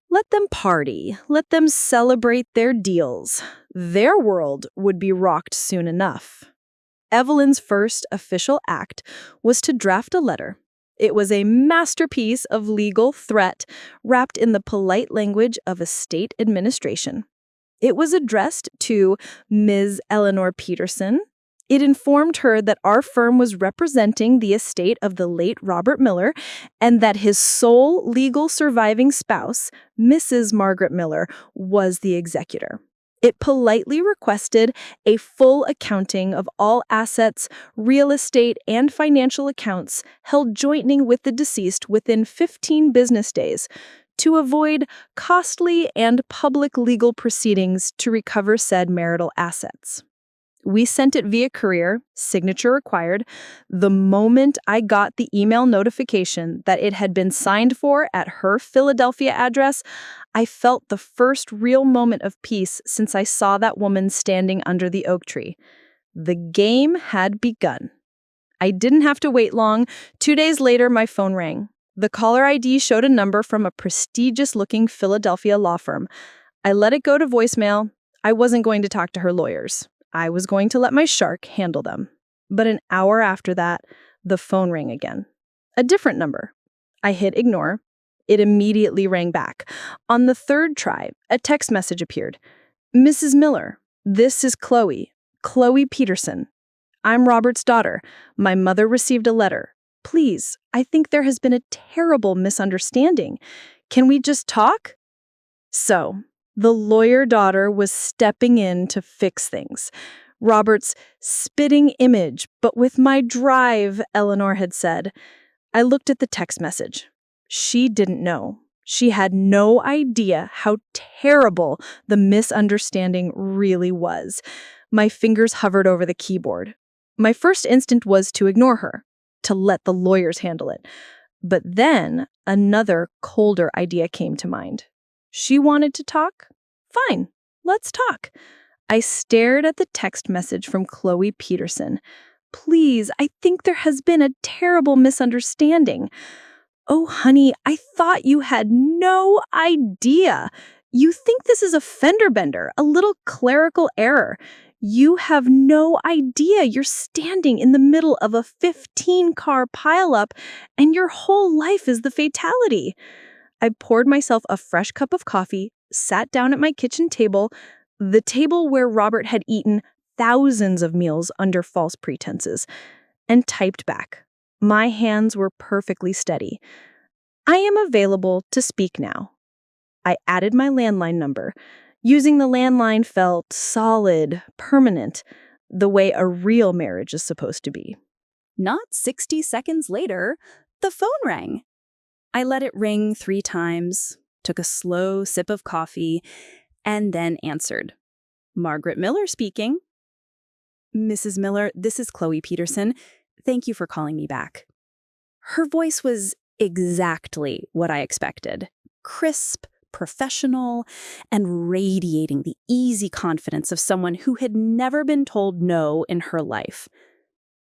Speaker 2: Let them party. Let them celebrate their deals. Their world would be rocked soon enough. Evelyn's first official act was to draft a letter.
Speaker 1: It was a masterpiece of legal threat wrapped in the polite language of a state administration. It was addressed to Ms. Eleanor Peterson. It informed her that our firm was representing the estate of the late Robert Miller and that his sole legal surviving spouse, Mrs. Margaret Miller, was the executor. It politely requested a full accounting of all assets, real estate, and financial accounts held jointly with the deceased within 15 business days to avoid costly and public legal proceedings to recover said marital assets. We sent it via courier, signature required, the moment I got the email notification that it had been signed for at her Philadelphia address. I felt the first real moment of peace since I saw that woman standing under the oak tree. The game had begun. I didn't have to wait long. 2 days later, my phone rang. The caller ID showed a number from a prestigious-looking Philadelphia law firm. I let it go to voicemail. I wasn't going to talk to her lawyers. I was going to let my shark handle them. But an hour after that, the phone rang again. A different number. I hit ignore. It immediately rang back. On the third try, a text message appeared. Mrs. Miller, this is Chloe Peterson. I'm Robert's daughter. My mother received a letter. Please, I think there has been a terrible misunderstanding. Can we just talk? So, the lawyer daughter was stepping in to fix things. Robert's spitting image, but with my drive, Eleanor had said. I looked at the text message. She didn't know. She had no idea how terrible the misunderstanding really was. My fingers hovered over the keyboard. My first instinct was to ignore her, to let the lawyers handle it. But then another, colder idea came to mind. She wanted to talk? Fine, let's talk. I stared at the text message from Chloe Peterson. Please, I think there has been a terrible misunderstanding. Oh, honey, I thought you had no idea. You think this is a fender bender, a little clerical error. You have no idea you're standing in the middle of a 15-car pileup and your whole life is the fatality. I poured myself a fresh cup of coffee, sat down at my kitchen table, the table where Robert had eaten thousands of meals under false pretenses, and typed back. My hands were perfectly steady. I am available to speak now. I added my landline number. Using the landline felt solid, permanent, the way a real marriage is supposed to be.
Speaker 2: Not 60 seconds later, the phone rang. I let it ring 3 times, took a slow sip of coffee, and then answered. Margaret Miller speaking. Mrs. Miller, this is Chloe Peterson. Thank you for calling me back. Her voice was exactly what I expected. Crisp, professional, and radiating the easy confidence of someone who had never been told no in her life.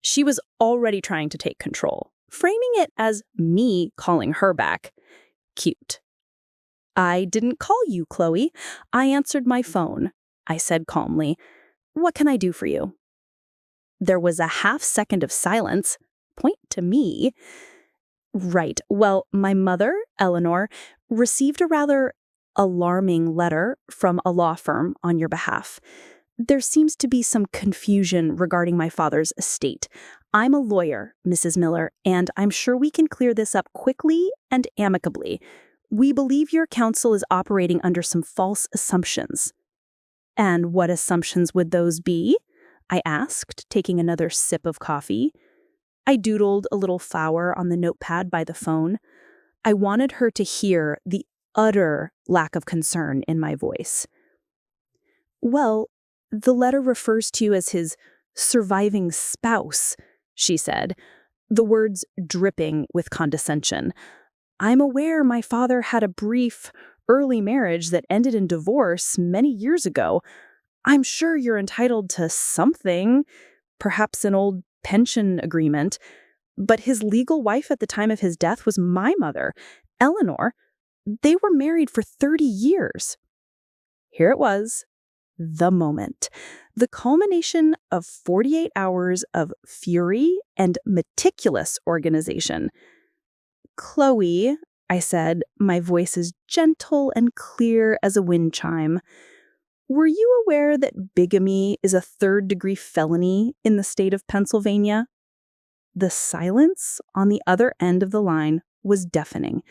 Speaker 2: She was already trying to take control, framing it as me calling her back. Cute. I didn't call you, Chloe. I answered my phone. I said calmly, what can I do for you? There was a half second of silence. Point to me. Right. Well, my mother, Eleanor, received a rather alarming letter from a law firm on your behalf. There seems to be some confusion regarding my father's estate. I'm a lawyer, Mrs. Miller, and I'm sure we can clear this up quickly and amicably. We believe your counsel is operating under some false assumptions. And what assumptions would those be? I asked, taking another sip of coffee. I doodled a little flower on the notepad by the phone. I wanted her to hear the utter lack of concern in my voice. Well, the letter refers to you as his surviving spouse, she said, the words dripping with condescension. I'm aware my father had a brief, early marriage that ended in divorce many years ago. I'm sure you're entitled to something, perhaps an old pension agreement, but his legal wife at the time of his death was my mother, Eleanor. They were married for 30 years. Here it was, the moment, the culmination of 48 hours of fury and meticulous organization.
Speaker 3: Chloe, I said, my voice as gentle and clear as a wind chime, were you aware that bigamy is a third-degree felony in the state of Pennsylvania? The silence on the other end of the line was deafening.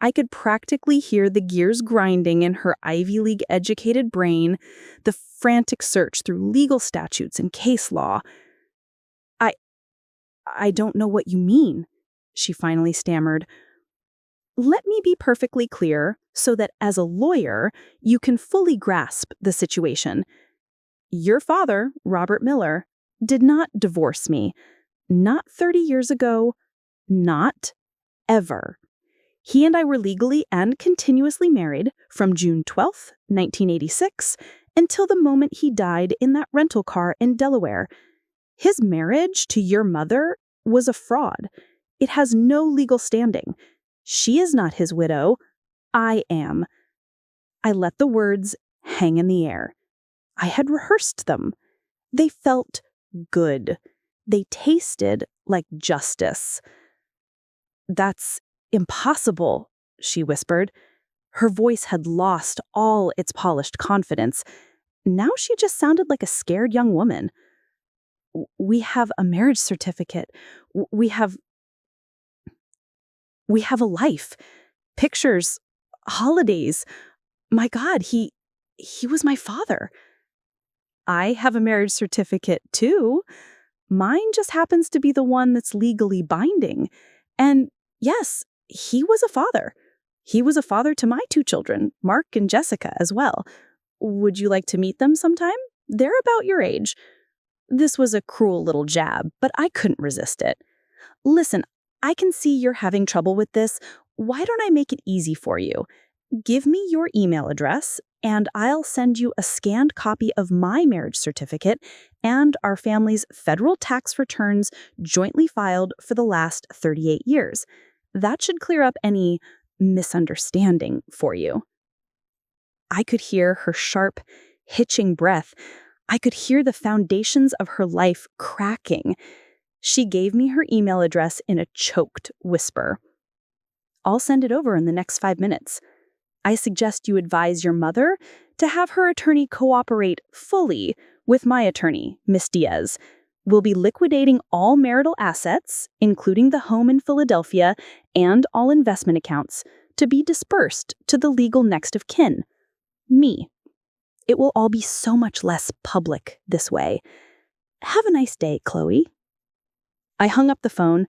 Speaker 3: I could practically hear the gears grinding in her Ivy League-educated brain, the frantic search through legal statutes and case law. I don't know what you mean, she finally stammered. Let me be perfectly clear so that as a lawyer, you can fully grasp the situation. Your father, Robert Miller, did not divorce me. Not 30 years ago. Not ever. He and I were legally and continuously married from June 12th, 1986, until the moment he died in that rental car in Delaware. His marriage to your mother was a fraud. It has no legal standing. She is not his widow. I am. I let the words hang in the air. I had rehearsed them. They felt good. They tasted like justice. That's impossible, she whispered. Her voice had lost all its polished confidence. Now she just sounded like a scared young woman. We have a marriage certificate. We have a life. Pictures. Holidays. My God, he was my father. I have a marriage certificate too. Mine just happens to be the one that's legally binding. And yes, he was a father. He was a father to my 2 children, Mark and Jessica, as well. Would you like to meet them sometime? They're about your age. This was a cruel little jab, but I couldn't resist it. Listen, I can see you're having trouble with this. Why don't I make it easy for you? Give me your email address, and I'll send you a scanned copy of my marriage certificate and our family's federal tax returns jointly filed for the last 38 years. That should clear up any misunderstanding for you. I could hear her sharp, hitching breath. I could hear the foundations of her life cracking. She gave me her email address in a choked whisper. I'll send it over in the next 5 minutes. I suggest you advise your mother to have her attorney cooperate fully with my attorney, Miss Diaz. We'll be liquidating all marital assets, including the home in Philadelphia and all investment accounts, to be dispersed to the legal next of kin, me. It will all be so much less public this way. Have a nice day, Chloe. I hung up the phone.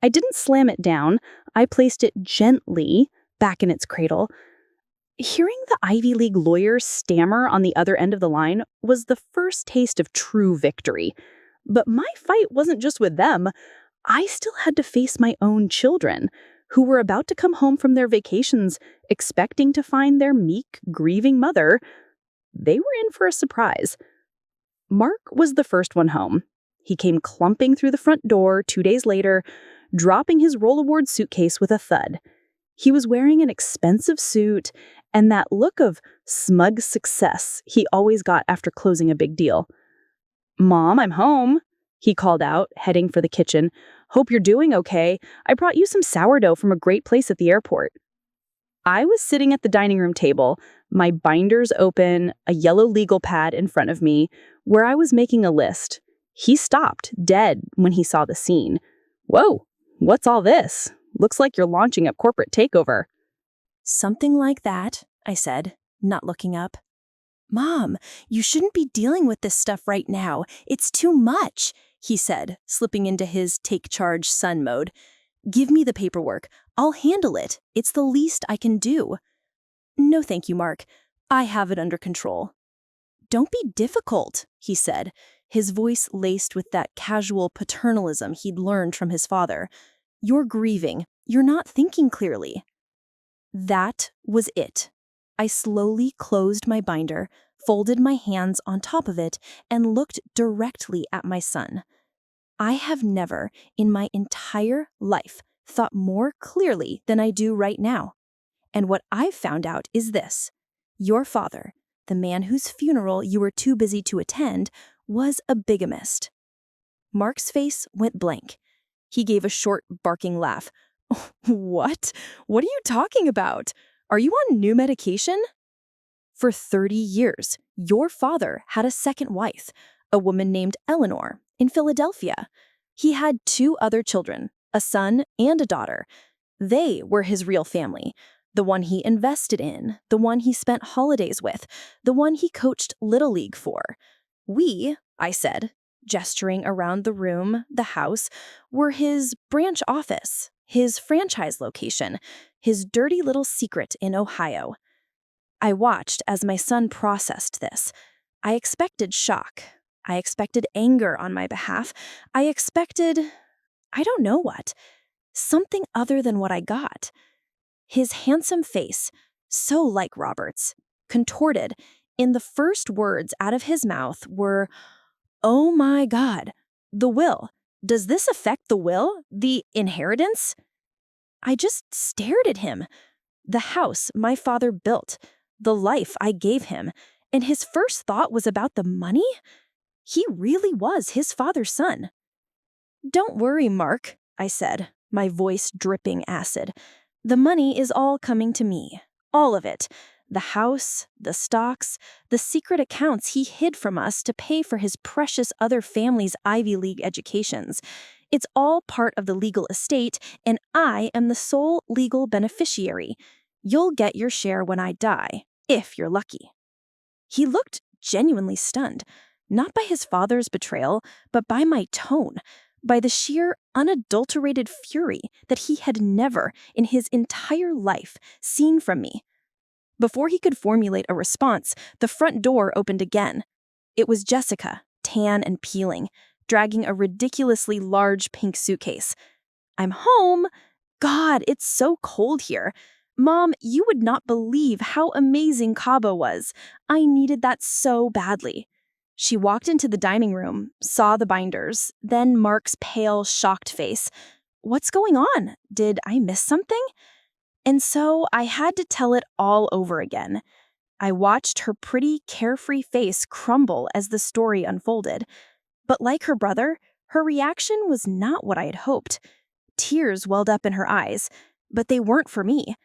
Speaker 3: I didn't slam it down. I placed it gently back in its cradle. Hearing the Ivy League lawyer stammer on the other end of the line was the first taste of true victory. But my fight wasn't just with them. I still had to face my own children, who were about to come home from their vacations, expecting to find their meek, grieving mother. They were in for a surprise. Mark was the first one home. He came clumping through the front door 2 days later, dropping his Roll Award suitcase with a thud. He was wearing an expensive suit and that look of smug success he always got after closing a big deal. "Mom, I'm home," he called out, heading for the kitchen. "Hope you're doing okay. I brought you some sourdough from a great place at the airport." I was sitting at the dining room table, my binders open, a yellow legal pad in front of me, where I was making a list. He stopped, dead, when he saw the scene. "Whoa, what's all this? Looks like you're launching a corporate takeover."
Speaker 2: "Something like that," I said, not looking up. "Mom, you shouldn't be dealing with this stuff right now. It's too much," he said, slipping into his take charge son mode. "Give me the paperwork. I'll handle it. It's the least I can do." "No, thank you, Mark. I have it under control." "Don't be difficult," he said, his voice laced with that casual paternalism he'd learned from his father. "You're grieving. You're not thinking clearly." That was it. I slowly closed my binder, folded my hands on top of it, and looked directly at my son. I have never, in my entire life, thought more clearly than I do right now. And what I've found out is this. Your father, the man whose funeral you were too busy to attend, was a bigamist. Mark's face went blank. He gave a short, barking laugh.
Speaker 1: What? What are you talking about? Are you on new medication? For 30 years, your father had a second wife, a woman named Eleanor, in Philadelphia. He had 2 other children, a son and a daughter. They were his real family, the one he invested in, the one he spent holidays with, the one he coached Little League for. We, I said, gesturing around the room, the house, were his branch office, his franchise location, his dirty little secret in Ohio. I watched as my son processed this. I expected shock. I expected anger on my behalf. I expected, I don't know what, something other than what I got. His handsome face, so like Robert's, contorted, in the first words out of his mouth were, "Oh my God, the will. Does this affect the will? The inheritance?" I just stared at him. The house my father built, the life I gave him, and his first thought was about the money? He really was his father's son. "Don't worry, Mark," I said, my voice dripping acid. "The money is all coming to me. All of it. The house, the stocks, the secret accounts he hid from us to pay for his precious other family's Ivy League educations. It's all part of the legal estate, and I am the sole legal beneficiary. You'll get your share when I die, if you're lucky." He looked genuinely stunned, not by his father's betrayal, but by my tone, by the sheer, unadulterated fury that he had never, in his entire life, seen from me. Before he could formulate a response, the front door opened again. It was Jessica, tan and peeling, dragging a ridiculously large pink suitcase. "I'm home. God, it's so cold here. Mom, you would not believe how amazing Cabo was. I needed that so badly." She walked into the dining room, saw the binders, then Mark's pale, shocked face. "What's going on? Did I miss something?" And so I had to tell it all over again. I watched her pretty, carefree face crumble as the story unfolded. But like her brother, her reaction was not what I had hoped. Tears welled up in her eyes, but they weren't for me.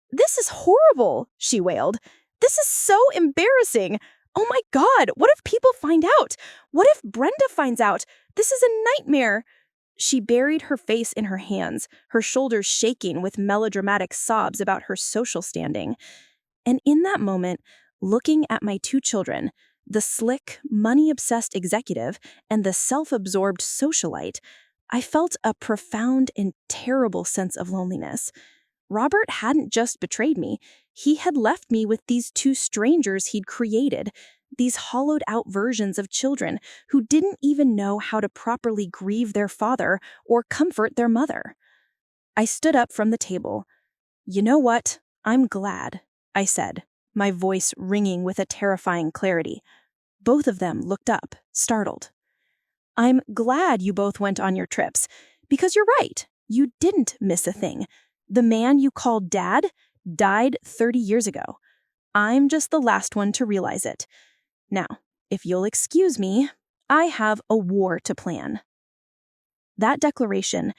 Speaker 1: "This is horrible," she wailed. "This is so embarrassing. Oh my God, what if people find out? What if Brenda finds out? This is a nightmare." She buried her face in her hands, her shoulders shaking with melodramatic sobs about her social standing. And in that moment, looking at my 2 children, the slick, money-obsessed executive and the self-absorbed socialite, I felt a profound and terrible sense of loneliness. Robert hadn't just betrayed me. He had left me with these 2 strangers he'd created, these hollowed-out versions of children who didn't even know how to properly grieve their father or comfort their mother. I stood up from the table. "You know what? I'm glad," I said, my voice ringing with a terrifying clarity. Both of them looked up, startled. "I'm glad you both went on your trips, because you're right, you didn't miss a thing. The man you called Dad died 30 years ago. I'm just the last one to realize it. Now, if you'll excuse me, I have a war to plan." That declaration,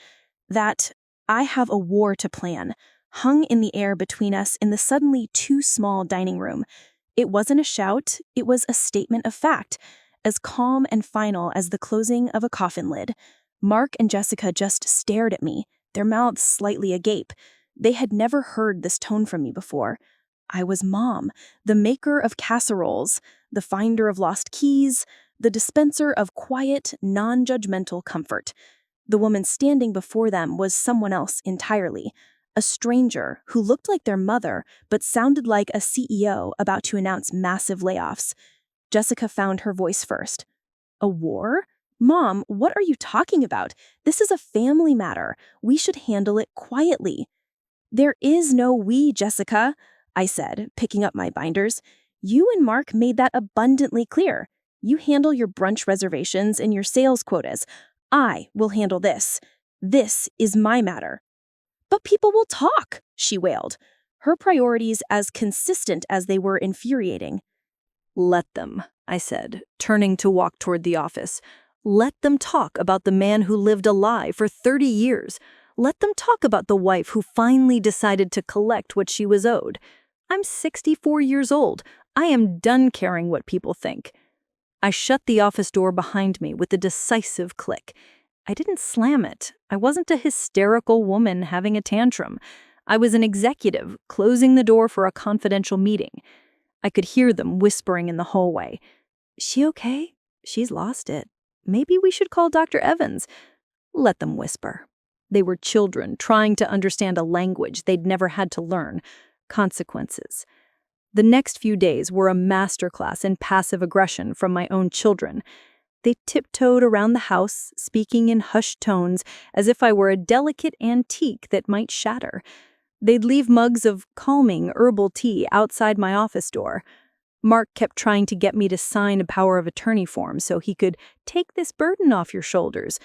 Speaker 1: that "I have a war to plan," hung in the air between us in the suddenly too small dining room. It wasn't a shout, it was a statement of fact, as calm and final as the closing of a coffin lid. Mark and Jessica just stared at me, their mouths slightly agape. They had never heard this tone from me before. I was Mom, the maker of casseroles, the finder of lost keys, the dispenser of quiet, non-judgmental comfort. The woman standing before them was someone else entirely, a stranger who looked like their mother but sounded like a CEO about to announce massive layoffs. Jessica found her voice first. "A war? Mom, what are you talking about? This is a family matter. We should handle it quietly." "There is no we, Jessica," I said, picking up my binders. "You and Mark made that abundantly clear. You handle your brunch reservations and your sales quotas. I will handle this. This is my matter." "But people will talk," she wailed, her priorities as consistent as they were infuriating. "Let them," I said, turning to walk toward the office. "Let them talk about the man who lived a lie for 30 years.
Speaker 2: Let them talk about the wife who finally decided to collect what she was owed. I'm 64 years old. I am done caring what people think. I shut the office door behind me with a decisive click. I didn't slam it. I wasn't a hysterical woman having a tantrum. I was an executive closing the door for a confidential meeting. I could hear them whispering in the hallway. She okay? She's lost it. Maybe we should call Dr. Evans. Let them whisper. They were children trying to understand a language they'd never had to learn. Consequences. The next few days were a masterclass in passive aggression from my own children. They tiptoed around the house, speaking in hushed tones as if I were a delicate antique that might shatter. They'd leave mugs of calming herbal tea outside my office door. Mark kept trying to get me to sign a power of attorney form so he could take this burden off your shoulders.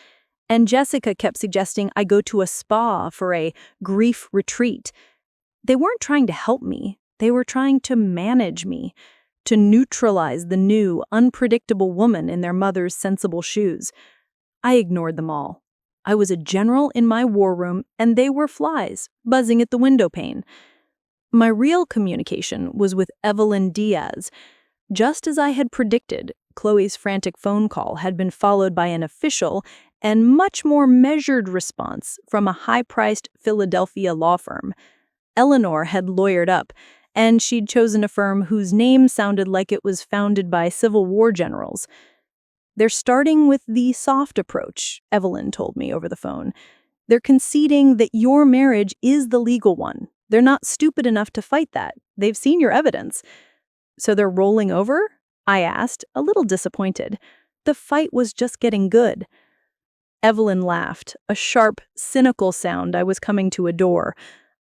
Speaker 2: And Jessica kept suggesting I go to a spa for a grief retreat. They weren't trying to help me. They were trying to manage me, to neutralize the new, unpredictable woman in their mother's sensible shoes. I ignored them all. I was a general in my war room, and they were flies, buzzing at the window pane. My real communication was with Evelyn Diaz. Just as I had predicted, Chloe's frantic phone call had been followed by an official and much more measured response from a high-priced Philadelphia law firm. Eleanor had lawyered up, and she'd chosen a firm whose name sounded like it was founded by Civil War generals. They're starting with the soft approach, Evelyn told me over the phone. They're conceding that your marriage is the legal one. They're not stupid enough to fight that. They've seen your evidence. So they're rolling over? I asked, a little disappointed. The fight was just getting good. Evelyn laughed, a sharp, cynical sound I was coming to adore.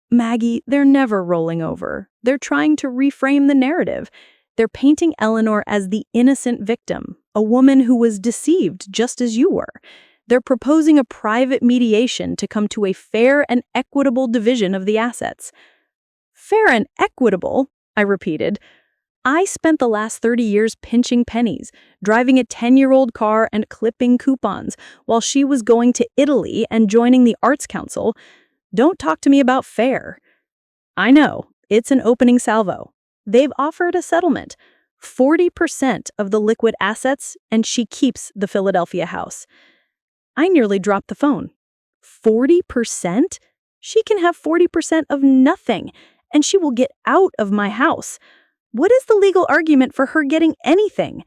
Speaker 2: Maggie, they're never rolling over. They're trying to reframe the narrative. They're painting Eleanor as the innocent victim, a woman who was deceived just as you were. They're proposing a private mediation to come to a fair and equitable division of the assets. Fair and equitable, I repeated. I spent the last 30 years pinching pennies, driving a 10-year-old car and clipping coupons, while she was going to Italy and joining the Arts Council. Don't talk to me about fair. I know, it's an opening salvo. They've offered a settlement, 40% of the liquid assets, and she keeps the Philadelphia house. I nearly dropped the phone. 40%? She can have 40% of nothing, and she will get out of my house. What is the legal argument for her getting anything?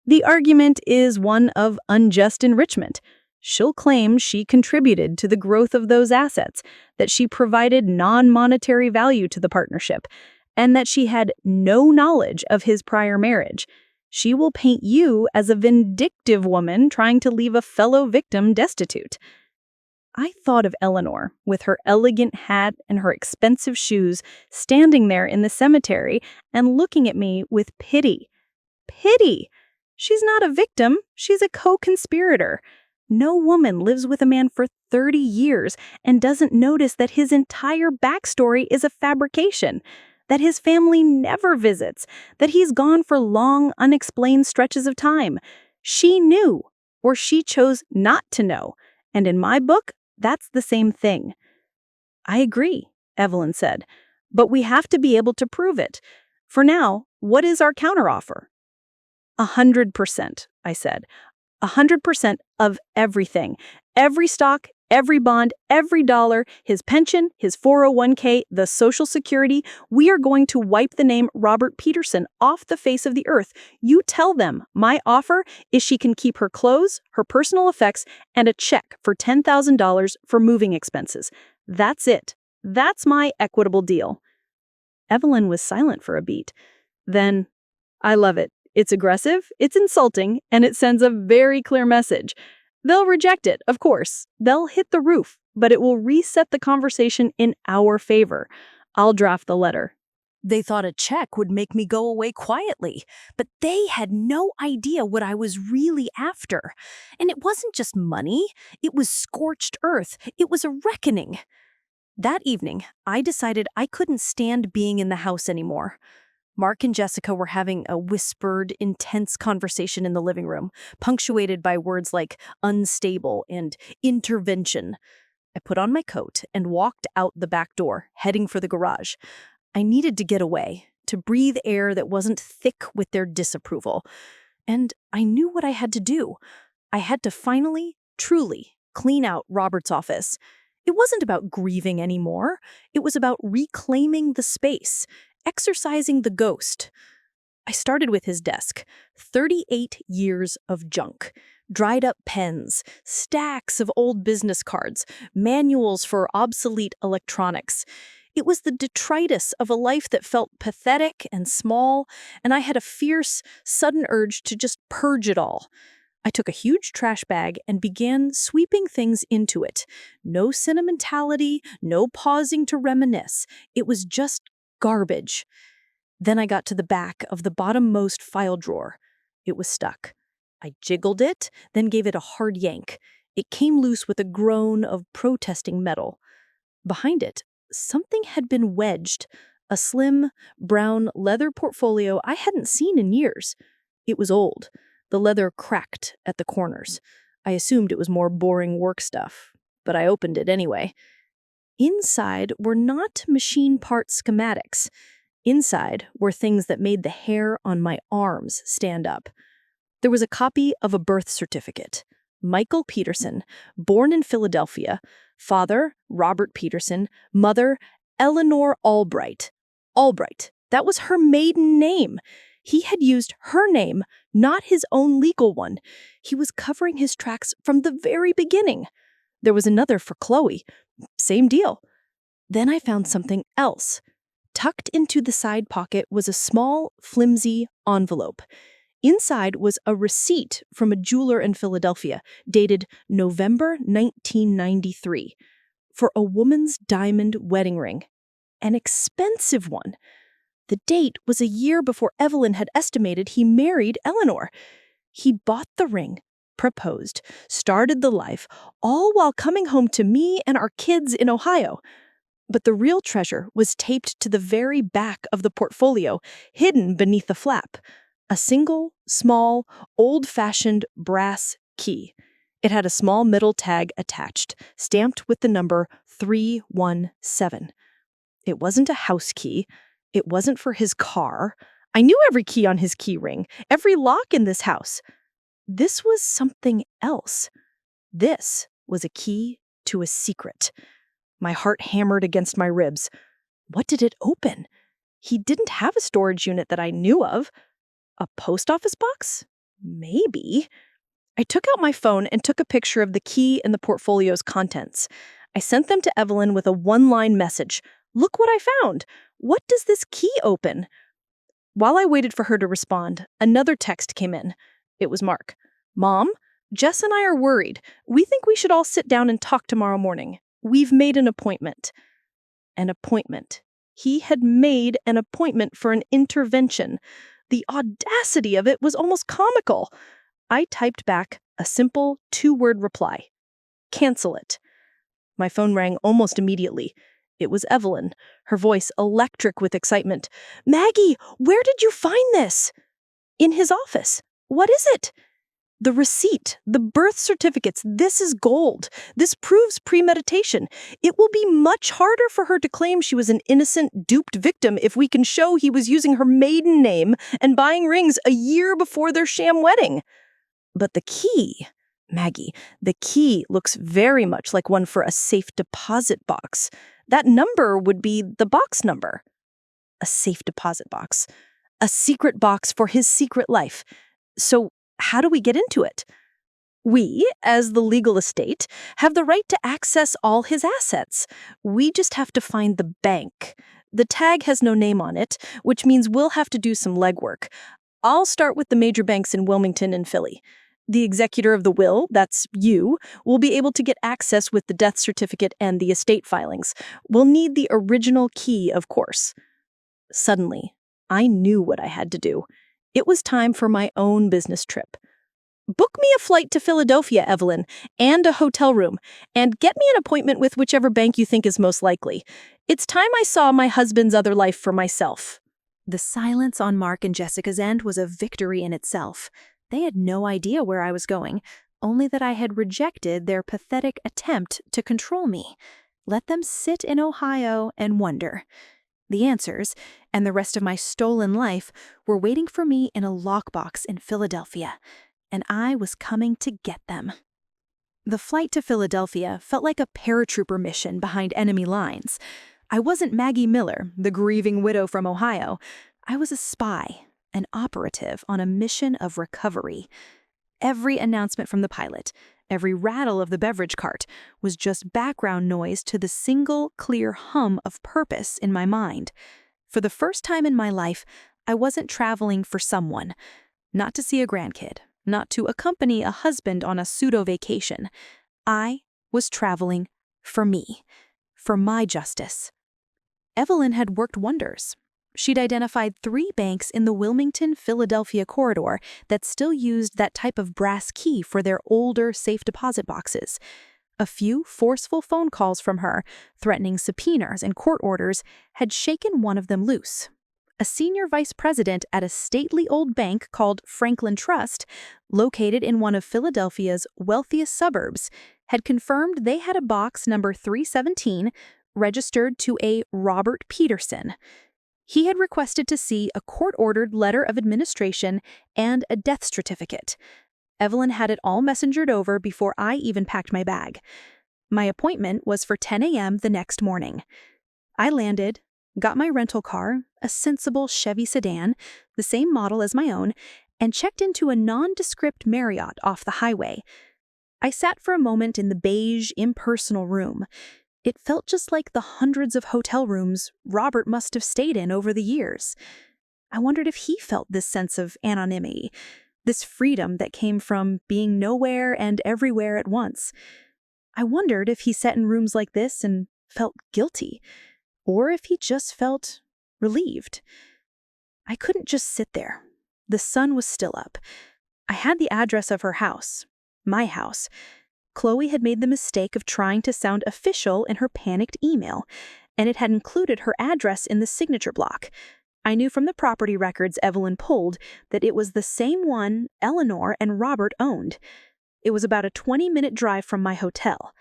Speaker 2: The argument is one of unjust enrichment. She'll claim she contributed to the growth of those assets, that she provided non-monetary value to the partnership, and that she had no knowledge of his prior marriage. She will paint you as a vindictive woman trying to leave a fellow victim destitute. I thought of Eleanor, with her elegant hat and her expensive shoes, standing there in the cemetery and looking at me with pity. Pity! She's not a victim, she's a co-conspirator. No woman lives with a man for 30 years and doesn't notice that his entire backstory is a fabrication, that his family never visits, that he's gone for long, unexplained stretches of time. She knew, or she chose not to know, and in my book, that's the same thing. I agree, Evelyn said, but we have to be able to prove it. For now, what is our counteroffer? 100%, I said. 100% of everything. Every stock, every bond, every dollar, his pension, his 401k, the Social Security. We are going to wipe the name Robert Peterson off the face of the earth. You tell them my offer is she can keep her clothes, her personal effects, and a check for $10,000 for moving expenses. That's it. That's my equitable deal. Evelyn was silent for a beat. Then, I love it. It's aggressive, it's insulting, and it sends a very clear message. They'll reject it, of course. They'll hit the roof, but it will reset the conversation in our favor. I'll draft the letter. They thought a check would make me go away quietly, but they had no idea what I was really after. And it wasn't just money, it was scorched earth, it was a reckoning. That evening, I decided I couldn't stand being in the house anymore. Mark and Jessica were having a whispered, intense conversation in the living room, punctuated by words like unstable and intervention. I put on my coat and walked out the back door, heading for the garage. I needed to get away, to breathe air that wasn't thick with their disapproval. And I knew what I had to do. I had to finally, truly, clean out Robert's office. It wasn't about grieving anymore. It was about reclaiming the space, exercising the ghost. I started with his desk. 38 years of junk. Dried up pens, stacks of old business cards, manuals for obsolete electronics. It was the detritus of a life that felt pathetic and small, and I had a fierce, sudden urge to just purge it all. I took a huge trash bag and began sweeping things into it. No sentimentality, no pausing to reminisce. It was just garbage. Then I got to the back of the bottommost file drawer. It was stuck. I jiggled it, then gave it a hard yank. It came loose with a groan of protesting metal. Behind it, something had been wedged, a slim, brown leather portfolio I hadn't seen in years. It was old. The leather cracked at the corners. I assumed it was more boring work stuff, but I opened it anyway. Inside were not machine part schematics. Inside were things that made the hair on my arms stand up. There was a copy of a birth certificate. Michael Peterson, born in Philadelphia. Father, Robert Peterson. Mother, Eleanor Albright. Albright. That was her maiden name. He had used her name, not his own legal one. He was covering his tracks from the very beginning. There was another for Chloe. Same deal. Then I found something else. Tucked into the side pocket was a small, flimsy envelope. Inside was a receipt from a jeweler in Philadelphia, dated November 1993, for a woman's diamond wedding ring. An expensive one. The date was a year before Evelyn had estimated he married Eleanor. He bought the ring, proposed, started the life, all while coming home to me and our kids in Ohio. But the real treasure was taped to the very back of the portfolio, hidden beneath the flap. A single, small, old-fashioned brass key. It had a small metal tag attached, stamped with the number 317. It wasn't a house key. It wasn't for his car. I knew every key on his key ring, every lock in this house. This was something else. This was a key to a secret. My heart hammered against my ribs. What did it open? He didn't have a storage unit that I knew of. A post office box? Maybe. I took out my phone and took a picture of the key and the portfolio's contents. I sent them to Evelyn with a one-line message. Look what I found. What does this key open? While I waited for her to respond, another text came in. It was Mark. Mom, Jess and I are worried. We think we should all sit down and talk tomorrow morning. We've made an appointment. An appointment. He had made an appointment for an intervention. The audacity of it was almost comical. I typed back a simple 2-word reply. Cancel it. My phone rang almost immediately. It was Evelyn, her voice electric with excitement. Maggie, where did you find this? In his office. What is it? The receipt, the birth certificates, this is gold. This proves premeditation. It will be much harder for her to claim she was an innocent, duped victim if we can show he was using her maiden name and buying rings a year before their sham wedding. But the key, Maggie, the key looks very much like one for a safe deposit box. That number would be the box number. A safe deposit box. A secret box for his secret life. So, how do we get into it? We, as the legal estate, have the right to access all his assets. We just have to find the bank. The tag has no name on it, which means we'll have to do some legwork. I'll start with the major banks in Wilmington and Philly. The executor of the will, that's you, will be able to get access with the death certificate and the estate filings. We'll need the original key, of course. Suddenly, I knew what I had to do. It was time for my own business trip. Book me a flight to Philadelphia, Evelyn, and a hotel room, and get me an appointment with whichever bank you think is most likely. It's time I saw my husband's other life for myself.
Speaker 1: The silence on Mark and Jessica's end was a victory in itself. They had no idea where I was going,
Speaker 2: only that I had rejected their pathetic attempt to control me. Let them sit in Ohio and wonder. The answers, and the rest of my stolen life, were waiting for me in a lockbox in Philadelphia, and I was coming to get them. The flight to Philadelphia felt like a paratrooper mission behind enemy lines. I wasn't Maggie Miller, the grieving widow from Ohio. I was a spy, an operative on a mission of recovery. Every announcement from the pilot, every rattle of the beverage cart, was just background noise to the single, clear hum of purpose in my mind. For the first time in my life, I wasn't traveling for someone. Not to see a grandkid, not to accompany a husband on a pseudo-vacation. I was traveling for me, for my justice. Evelyn had worked wonders. She'd identified 3 banks in the Wilmington-Philadelphia corridor that still used that type of brass key for their older safe deposit boxes. A few forceful phone calls from her, threatening subpoenas and court orders, had shaken one of them loose. A senior vice president at a stately old bank called Franklin Trust, located in one of Philadelphia's wealthiest suburbs, had confirmed they had a box number 317 registered to a Robert Peterson. He had requested to see a court-ordered letter of administration and a death certificate. Evelyn had it all messengered over before I even packed my bag. My appointment was for 10 a.m. the next morning. I landed, got my rental car, a sensible Chevy sedan, the same model as my own, and checked into a nondescript Marriott off the highway. I sat for a moment in the beige, impersonal room. It felt just like the hundreds of hotel rooms Robert must have stayed in over the years. I wondered if he felt this sense of anonymity, this freedom that came from being nowhere and everywhere at once. I wondered if he sat in rooms like this and felt guilty, or if he just felt relieved. I couldn't just sit there. The sun was still up. I had the address of her house, my house. Chloe had made the mistake of trying to sound official in her panicked email, and it had included her address in the signature block. I knew from the property records Evelyn pulled that it was the same one Eleanor and Robert owned. It was about a 20-minute drive from my hotel.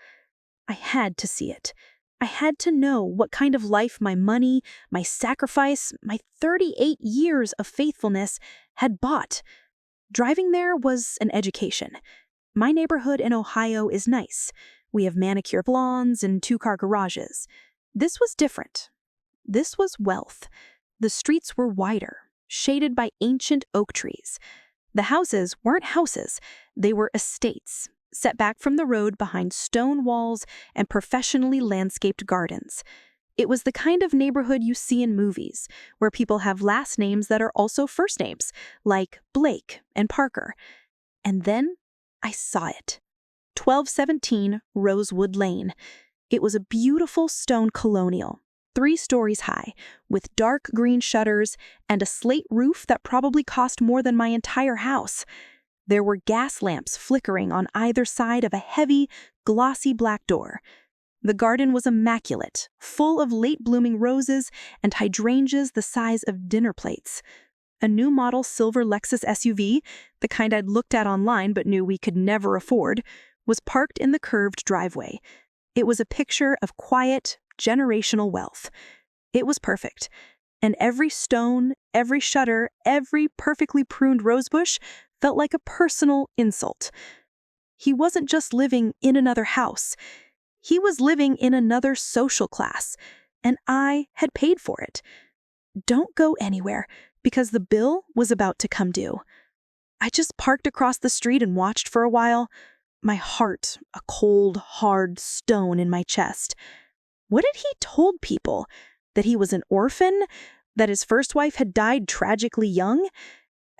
Speaker 2: I had to see it. I had to know what kind of life my money, my sacrifice, my 38 years of faithfulness had bought. Driving there was an education. My neighborhood in Ohio is nice. We have manicured lawns and 2-car garages. This was different. This was wealth. The streets were wider, shaded by ancient oak trees. The houses weren't houses, they were estates, set back from the road behind stone walls and professionally landscaped gardens. It was the kind of neighborhood you see in movies, where people have last names that are also first names, like Blake and Parker. And then I saw it. 1217 Rosewood Lane. It was a beautiful stone colonial, 3 stories high, with dark green shutters and a slate roof that probably cost more than my entire house. There were gas lamps flickering on either side of a heavy, glossy black door. The garden was immaculate, full of late-blooming roses and hydrangeas the size of dinner plates. A new model silver Lexus SUV, the kind I'd looked at online but knew we could never afford, was parked in the curved driveway. It was a picture of quiet, generational wealth. It was perfect, and every stone, every shutter, every perfectly pruned rosebush felt like a personal insult. He wasn't just living in another house. He was living in another social class, and I had paid for it. Don't go anywhere, because the bill was about to come due. I just parked across the street and watched for a while, my heart a cold, hard stone in my chest. What had he told people? That he was an orphan? That his first wife had died tragically young?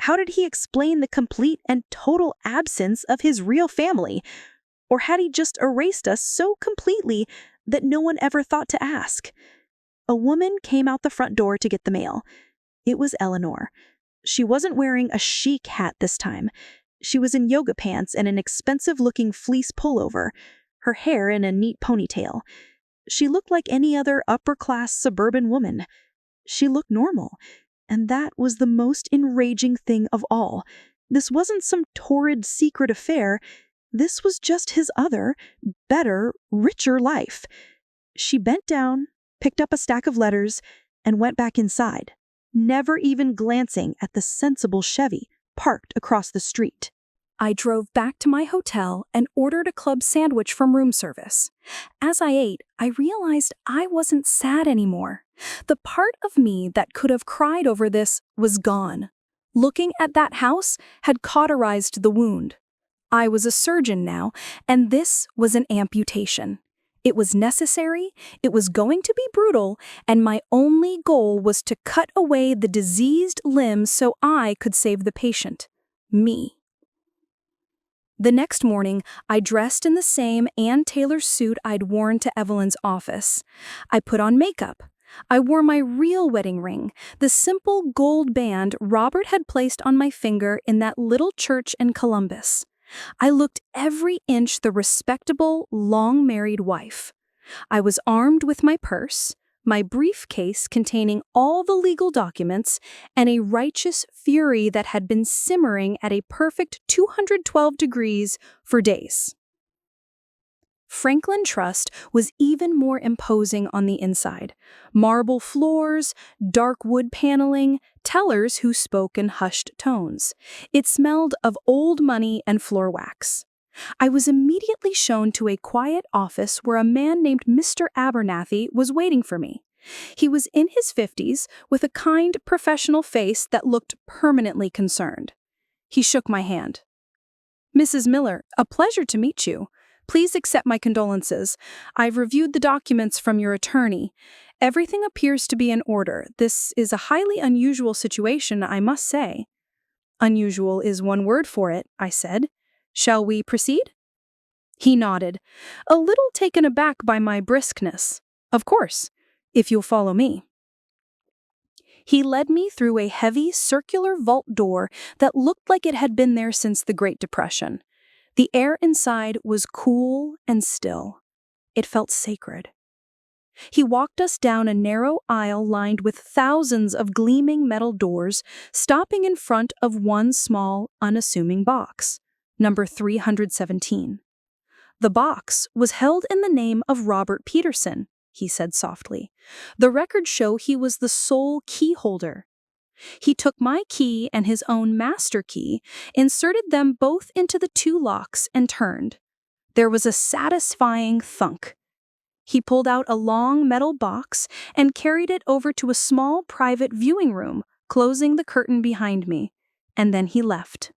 Speaker 2: How did he explain the complete and total absence of his real family? Or had he just erased us so completely that no one ever thought to ask? A woman came out the front door to get the mail. It was Eleanor. She wasn't wearing a chic hat this time. She was in yoga pants and an expensive-looking fleece pullover, her hair in a neat ponytail. She looked like any other upper-class suburban woman. She looked normal, and that was the most enraging thing of all. This wasn't some torrid secret affair.
Speaker 3: This was just his other, better, richer life. She bent down, picked up a stack of letters, and went back inside, never even glancing at the sensible Chevy parked across the street.
Speaker 1: I drove back to my hotel and ordered a club sandwich from room service. As I ate, I realized I wasn't sad anymore. The part of me that could have cried over this was gone. Looking at that house had cauterized the wound. I was a surgeon now, and this was an amputation. It was necessary, it was going to be brutal, and my only goal was to cut away the diseased limb so I could save the patient. Me. The next morning, I dressed in the same Ann Taylor suit I'd worn to Evelyn's office. I put on makeup. I wore my real wedding ring, the simple gold band Robert had placed on my finger in that little church in Columbus. I looked every inch the respectable, long-married wife. I was armed with my purse, my briefcase containing all the legal documents, and a righteous fury that had been simmering at a perfect 212 degrees for days. Franklin Trust was even more imposing on the inside. Marble floors, dark wood paneling, tellers who spoke in hushed tones. It smelled of old money and floor wax. I was immediately shown to a quiet office where a man named Mr. Abernathy was waiting for me. He was in his 50s with a kind, professional face that looked permanently concerned. He shook my hand. "Mrs. Miller, a pleasure to meet you. Please accept my condolences. I've reviewed the documents from your attorney. Everything appears to be in order. This is a highly unusual situation, I must say." "Unusual is one word for it," I said. "Shall we proceed?" He nodded, a little taken aback by my briskness. "Of course, if you'll follow me." He led me through a heavy, circular vault door that looked like it had been there since the Great Depression. The air inside was cool and still. It felt sacred. He walked us down a narrow aisle lined with thousands of gleaming metal doors, stopping in front of one small, unassuming box, number 317. The box was held in the name of Robert Peterson, he said softly. The records show he was the sole key holder. He took my key and his own master key, inserted them both into the two locks, and turned. There was a satisfying thunk. He pulled out a long metal box and carried it over to a small private viewing room, closing the curtain behind me, and then he left.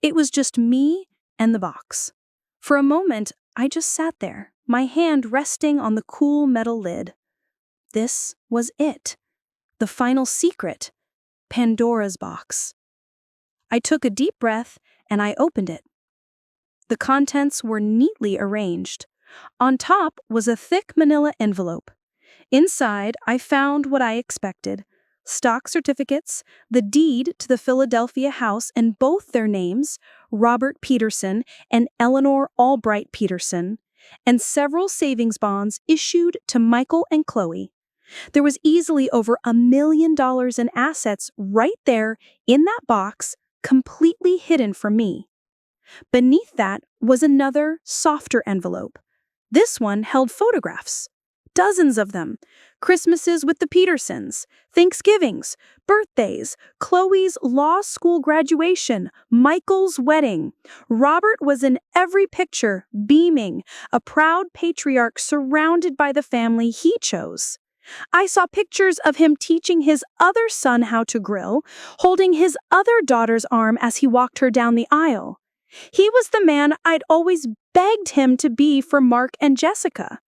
Speaker 1: It was just me and the box. For a moment, I just sat there, my hand resting on the cool metal lid. This was it. The final secret. Pandora's box. I took a deep breath and I opened it. The contents were neatly arranged. On top was a thick manila envelope. Inside, I found what I expected: stock certificates, the deed to the Philadelphia house and both their names, Robert Peterson and Eleanor Albright Peterson, and several savings bonds issued to Michael and Chloe. There was easily over $1 million in assets right there in that box, completely hidden from me. Beneath that was another, softer envelope. This one held photographs. Dozens of them. Christmases with the Petersons, Thanksgivings, birthdays, Chloe's law school graduation, Michael's wedding. Robert was in every picture, beaming, a proud patriarch surrounded by the family he chose. I saw pictures of him teaching his other son how to grill, holding his other daughter's arm as he walked her down the aisle. He was the man I'd always begged him to be for Mark and Jessica.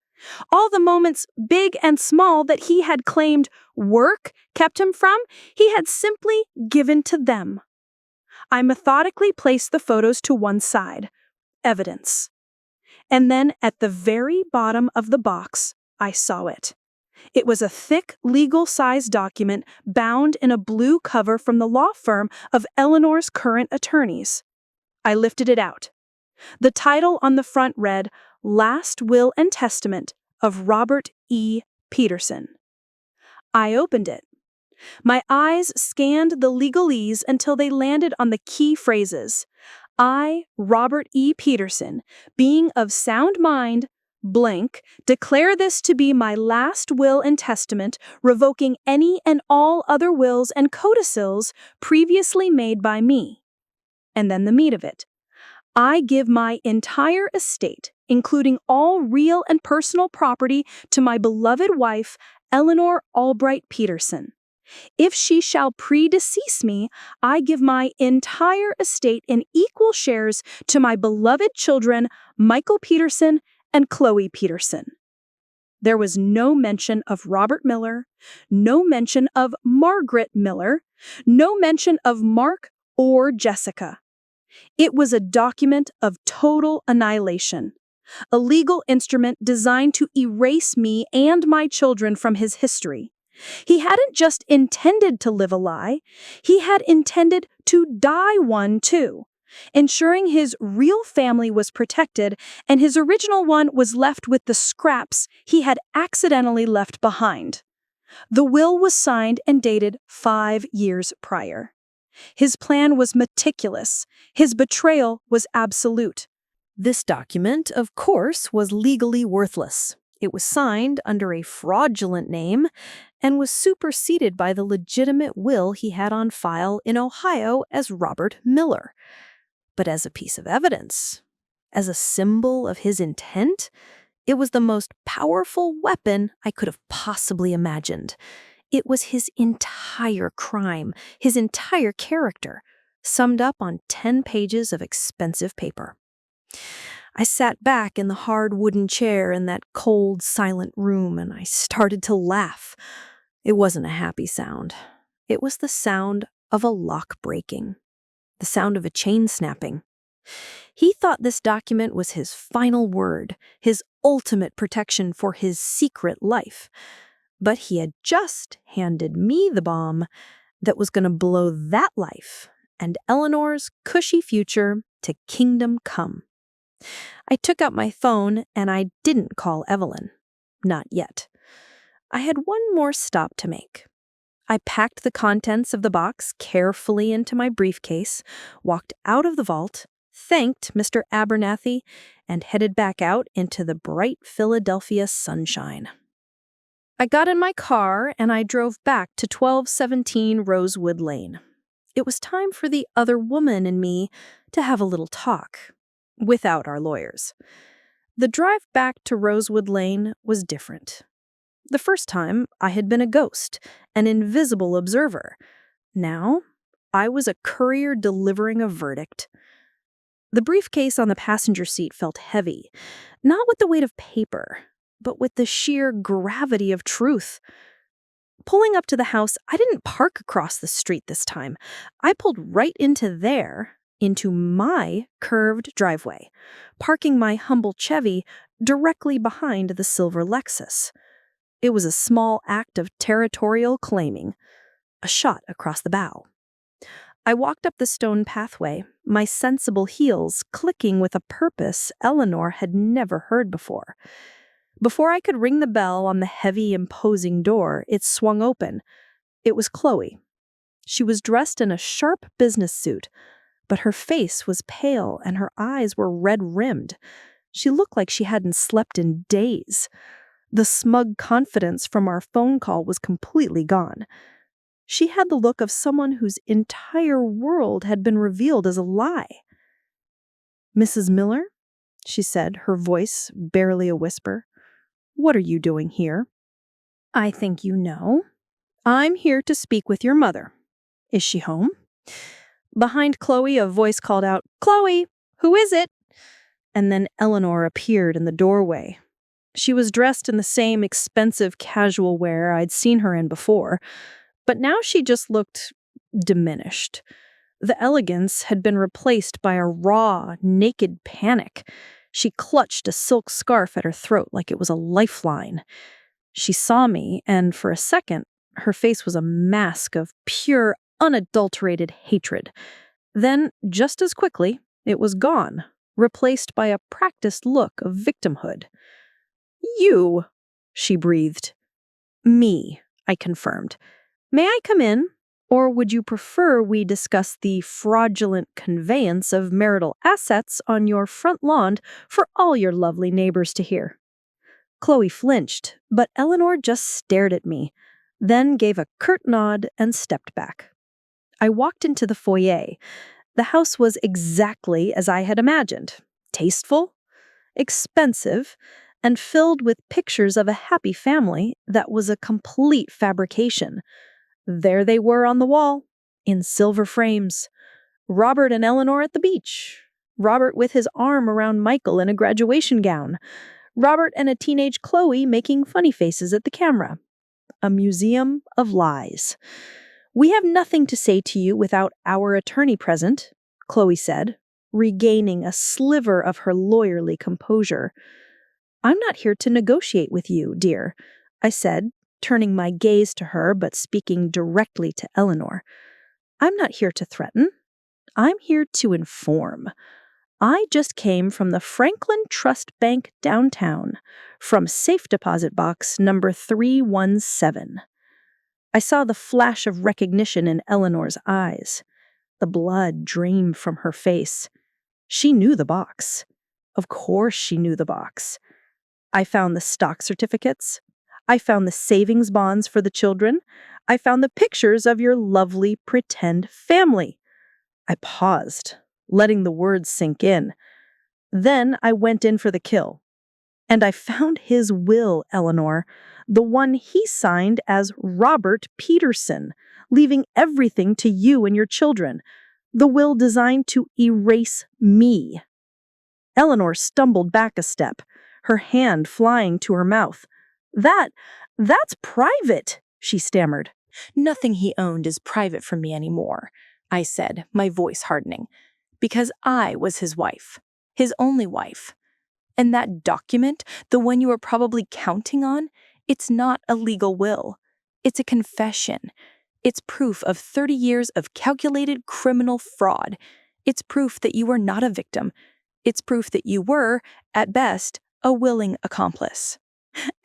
Speaker 1: All the moments, big and small, that he had claimed work kept him from, he had simply given to them. I methodically placed the photos to one side. Evidence. And then at the very bottom of the box, I saw it. It was a thick, legal-sized document bound in a blue cover from the law firm of Eleanor's current attorneys. I lifted it out. The title on the front read, "Last Will and Testament of Robert E. Peterson." I opened it. My eyes scanned the legalese until they landed on the key phrases: I, Robert E. Peterson, being of sound mind, blank, declare this to be my last will and testament, revoking any and all other wills and codicils previously made by me. And then the meat of it. I give my entire estate, including all real and personal property, to my beloved wife, Eleanor Albright Peterson. If she shall predecease me, I give my entire estate in equal shares to my beloved children, Michael Peterson and Chloe Peterson. There was no mention of Robert Miller, no mention of Margaret Miller, no mention of Mark or Jessica. It was a document of total annihilation, a legal instrument designed to erase me and my children from his history. He hadn't just intended to live a lie, he had intended to die one too, ensuring his real family was protected and his original one was left with the scraps he had accidentally left behind. The will was signed and dated 5 years prior. His plan was meticulous. His betrayal was absolute.
Speaker 2: This document, of course, was legally worthless. It was signed under a fraudulent name and was superseded by the legitimate will he had on file in Ohio as Robert Miller. But as a piece of evidence, as a symbol of his intent, it was the most powerful weapon I could have possibly imagined. It was his entire crime, his entire character, summed up on 10 pages of expensive paper. I sat back in the hard wooden chair in that cold, silent room, and I started to laugh. It wasn't a happy sound. It was the sound of a lock breaking, the sound of a chain snapping. He thought this document was his final word, his ultimate protection for his secret life. But he had just handed me the bomb that was going to blow that life and Eleanor's cushy future to kingdom come. I took out my phone and I didn't call Evelyn. Not yet. I had one more stop to make. I packed the contents of the box carefully into my briefcase, walked out of the vault, thanked Mr. Abernathy, and headed back out into the bright Philadelphia sunshine. I got in my car and I drove back to 1217 Rosewood Lane. It was time for the other woman and me to have a little talk, without our lawyers. The drive back to Rosewood Lane was different. The first time, I had been a ghost, an invisible observer. Now, I was a courier delivering a verdict. The briefcase on the passenger seat felt heavy, not with the weight of paper, but with the sheer gravity of truth. Pulling up to the house, I didn't park across the street this time. I pulled right into my curved driveway, parking my humble Chevy directly behind the silver Lexus. It was a small act of territorial claiming, a shot across the bow. I walked up the stone pathway, my sensible heels clicking with a purpose Eleanor had never heard before. Before I could ring the bell on the heavy, imposing door, it swung open. It was Chloe. She was dressed in a sharp business suit, but her face was pale and her eyes were red-rimmed. She looked like she hadn't slept in days. The smug confidence from our phone call was completely gone. She had the look of someone whose entire world had been revealed as a lie. "Mrs. Miller?" she said, her voice barely a whisper. "What are you doing here?" "I think you know. I'm here to speak with your mother. Is she home?" Behind Chloe, a voice called out, "Chloe, who is it?" And then Eleanor appeared in the doorway. She was dressed in the same expensive casual wear I'd seen her in before, but now she just looked diminished. The elegance had been replaced by a raw, naked panic. She clutched a silk scarf at her throat like it was a lifeline. She saw me, and for a second, her face was a mask of pure, unadulterated hatred. Then, just as quickly, it was gone, replaced by a practiced look of victimhood. "You," she breathed. "Me," I confirmed. "May I come in?" Or would you prefer we discuss the fraudulent conveyance of marital assets on your front lawn for all your lovely neighbors to hear? Chloe flinched, but Eleanor just stared at me, then gave a curt nod and stepped back. I walked into the foyer. The house was exactly as I had imagined. Tasteful, expensive, and filled with pictures of a happy family that was a complete fabrication. There they were on the wall, in silver frames. Robert and Eleanor at the beach. Robert with his arm around Michael in a graduation gown. Robert and a teenage Chloe making funny faces at the camera. A museum of lies. "We have nothing to say to you without our attorney present," Chloe said, regaining a sliver of her lawyerly composure. "I'm not here to negotiate with you, dear," I said, turning my gaze to her but speaking directly to Eleanor. "I'm not here to threaten. I'm here to inform. I just came from the Franklin Trust Bank downtown, from safe deposit box number 317. I saw the flash of recognition in Eleanor's eyes. The blood drained from her face. She knew the box. Of course she knew the box. I found the stock certificates. I found the savings bonds for the children. I found the pictures of your lovely pretend family. I paused, letting the words sink in. Then I went in for the kill. And I found his will, Eleanor, the one he signed as Robert Peterson, leaving everything to you and your children, the will designed to erase me." Eleanor stumbled back a step, her hand flying to her mouth. That's private," she stammered.
Speaker 1: "Nothing he owned is private from me anymore," I said, my voice hardening, "because I was his wife, his only wife. And that document, the one you were probably counting on, it's not a legal will. It's a confession. It's proof of 30 years of calculated criminal fraud. It's proof that you were not a victim. It's proof that you were, at best, a willing accomplice."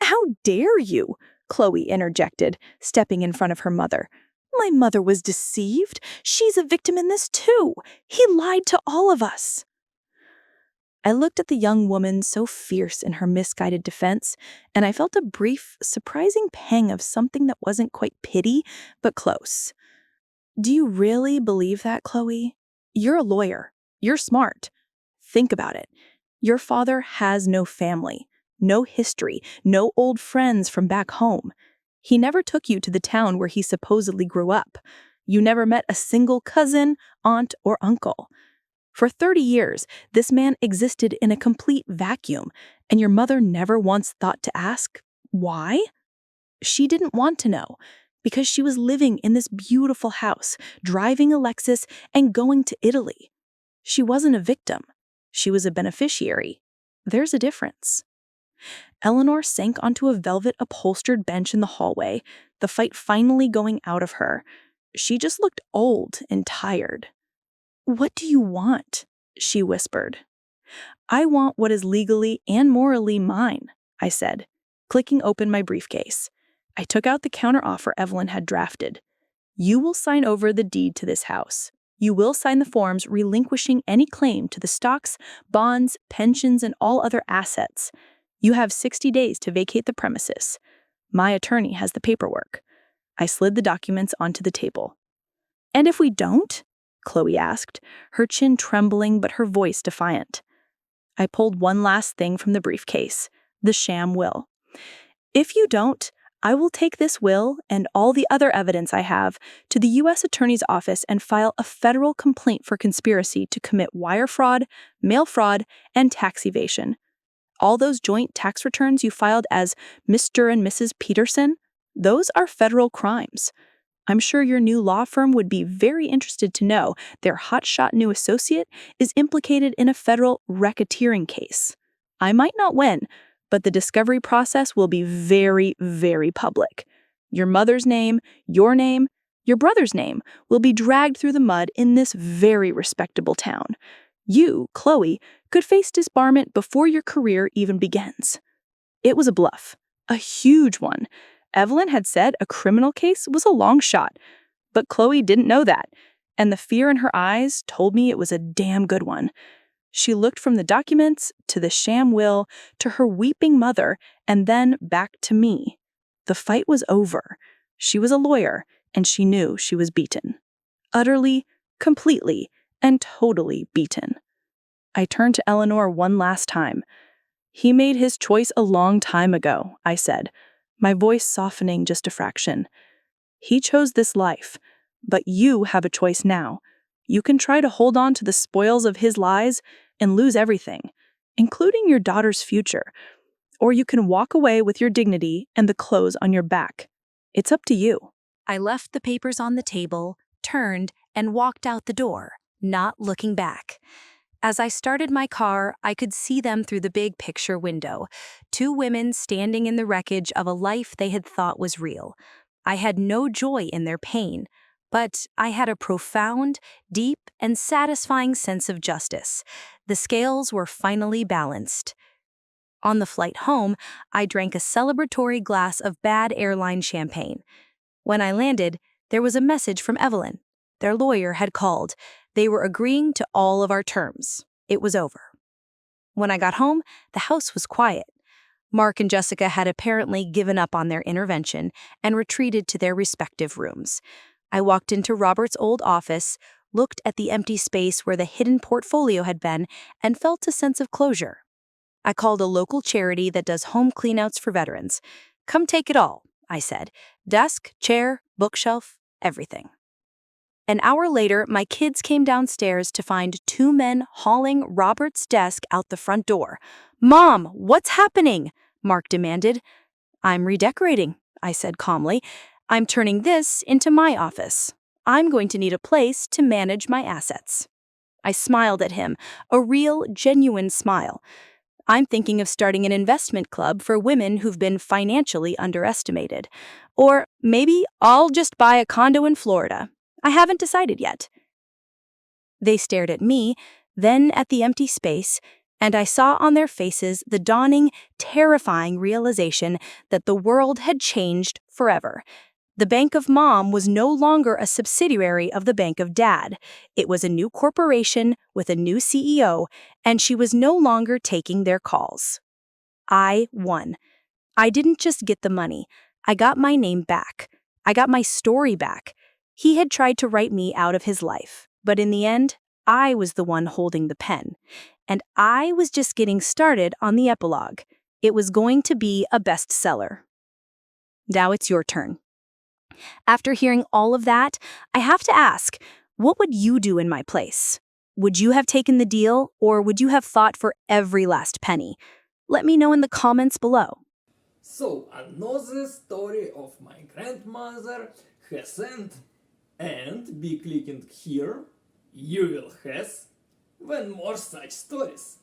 Speaker 1: "How dare you?" Chloe interjected, stepping in front of her mother. "My mother was deceived. She's a victim in this too. He lied to all of us." I looked at the young woman so fierce in her misguided defense, and I felt a brief, surprising pang of something that wasn't quite pity, but close. "Do you really believe that, Chloe? You're a lawyer. You're smart. Think about it. Your father has no family, no history, no old friends from back home. He never took you to the town where he supposedly grew up. You never met a single cousin, aunt, or uncle. For 30 years, this man existed in a complete vacuum, and your mother never once thought to ask, why? She didn't want to know, because she was living in this beautiful house, driving a Lexus, and going to Italy. She wasn't a victim. She was a beneficiary. There's a difference." Eleanor sank onto a velvet upholstered bench in the hallway, the fight finally going out of her. She just looked old and tired. "What do you want?" she whispered. "I want what is legally and morally mine," I said, clicking open my briefcase. I took out the counteroffer Evelyn had drafted. "You will sign over the deed to this house. You will sign the forms relinquishing any claim to the stocks, bonds, pensions, and all other assets. You have 60 days to vacate the premises. My attorney has the paperwork." I slid the documents onto the table. "And if we don't?" Chloe asked, her chin trembling but her voice defiant. I pulled one last thing from the briefcase, the sham will. "If you don't, I will take this will and all the other evidence I have to the U.S. Attorney's Office and file a federal complaint for conspiracy to commit wire fraud, mail fraud, and tax evasion. All those joint tax returns you filed as Mr. and Mrs. Peterson, those are federal crimes. I'm sure your new law firm would be very interested to know their hotshot new associate is implicated in a federal racketeering case. I might not win, but the discovery process will be very, very public. Your mother's name, your brother's name will be dragged through the mud in this very respectable town. You, Chloe, could face disbarment before your career even begins." It was a bluff, a huge one. Evelyn had said a criminal case was a long shot, But Chloe didn't know that, and the fear in her eyes told me it was a damn good one. She looked from the documents to the sham will to her weeping mother and then back to me. The fight was over. She was a lawyer, and she knew she was beaten. Utterly, completely, and totally beaten. I turned to Eleanor one last time. "He made his choice a long time ago," I said, my voice softening just a fraction. "He chose this life, but you have a choice now. You can try to hold on to the spoils of his lies and lose everything, including your daughter's future, or you can walk away with your dignity and the clothes on your back. It's up to you."
Speaker 2: I left the papers on the table, turned, and walked out the door, not looking back. As I started my car, I could see them through the big picture window, two women standing in the wreckage of a life they had thought was real. I had no joy in their pain, but I had a profound, deep, and satisfying sense of justice. The scales were finally balanced. On the flight home, I drank a celebratory glass of bad airline champagne. When I landed, there was a message from Evelyn. Their lawyer had called. They were agreeing to all of our terms. It was over. When I got home, the house was quiet. Mark and Jessica had apparently given up on their intervention and retreated to their respective rooms. I walked into Robert's old office, looked at the empty space where the hidden portfolio had been, and felt a sense of closure. I called a local charity that does home cleanouts for veterans. "Come take it all," I said. "Desk, chair, bookshelf, everything." An hour later, my kids came downstairs to find two men hauling Robert's desk out the front door. "Mom, what's happening?" Mark demanded. "I'm redecorating," I said calmly. "I'm turning this into my office. I'm going to need a place to manage my assets." I smiled at him, a real, genuine smile. "I'm thinking of starting an investment club for women who've been financially underestimated. Or maybe I'll just buy a condo in Florida. I haven't decided yet." They stared at me, then at the empty space, and I saw on their faces the dawning, terrifying realization that the world had changed forever. The Bank of Mom was no longer a subsidiary of the Bank of Dad. It was a new corporation with a new CEO, and she was no longer taking their calls. I won. I didn't just get the money. I got my name back. I got my story back. He had tried to write me out of his life, but in the end, I was the one holding the pen. And I was just getting started on the epilogue. It was going to be a bestseller. Now it's your turn. After hearing all of that, I have to ask, what would you do in my place? Would you have taken the deal, or would you have fought for every last penny? Let me know in the comments below.
Speaker 4: So, another story of my grandmother has end, and be clicking here, you will have when more such stories.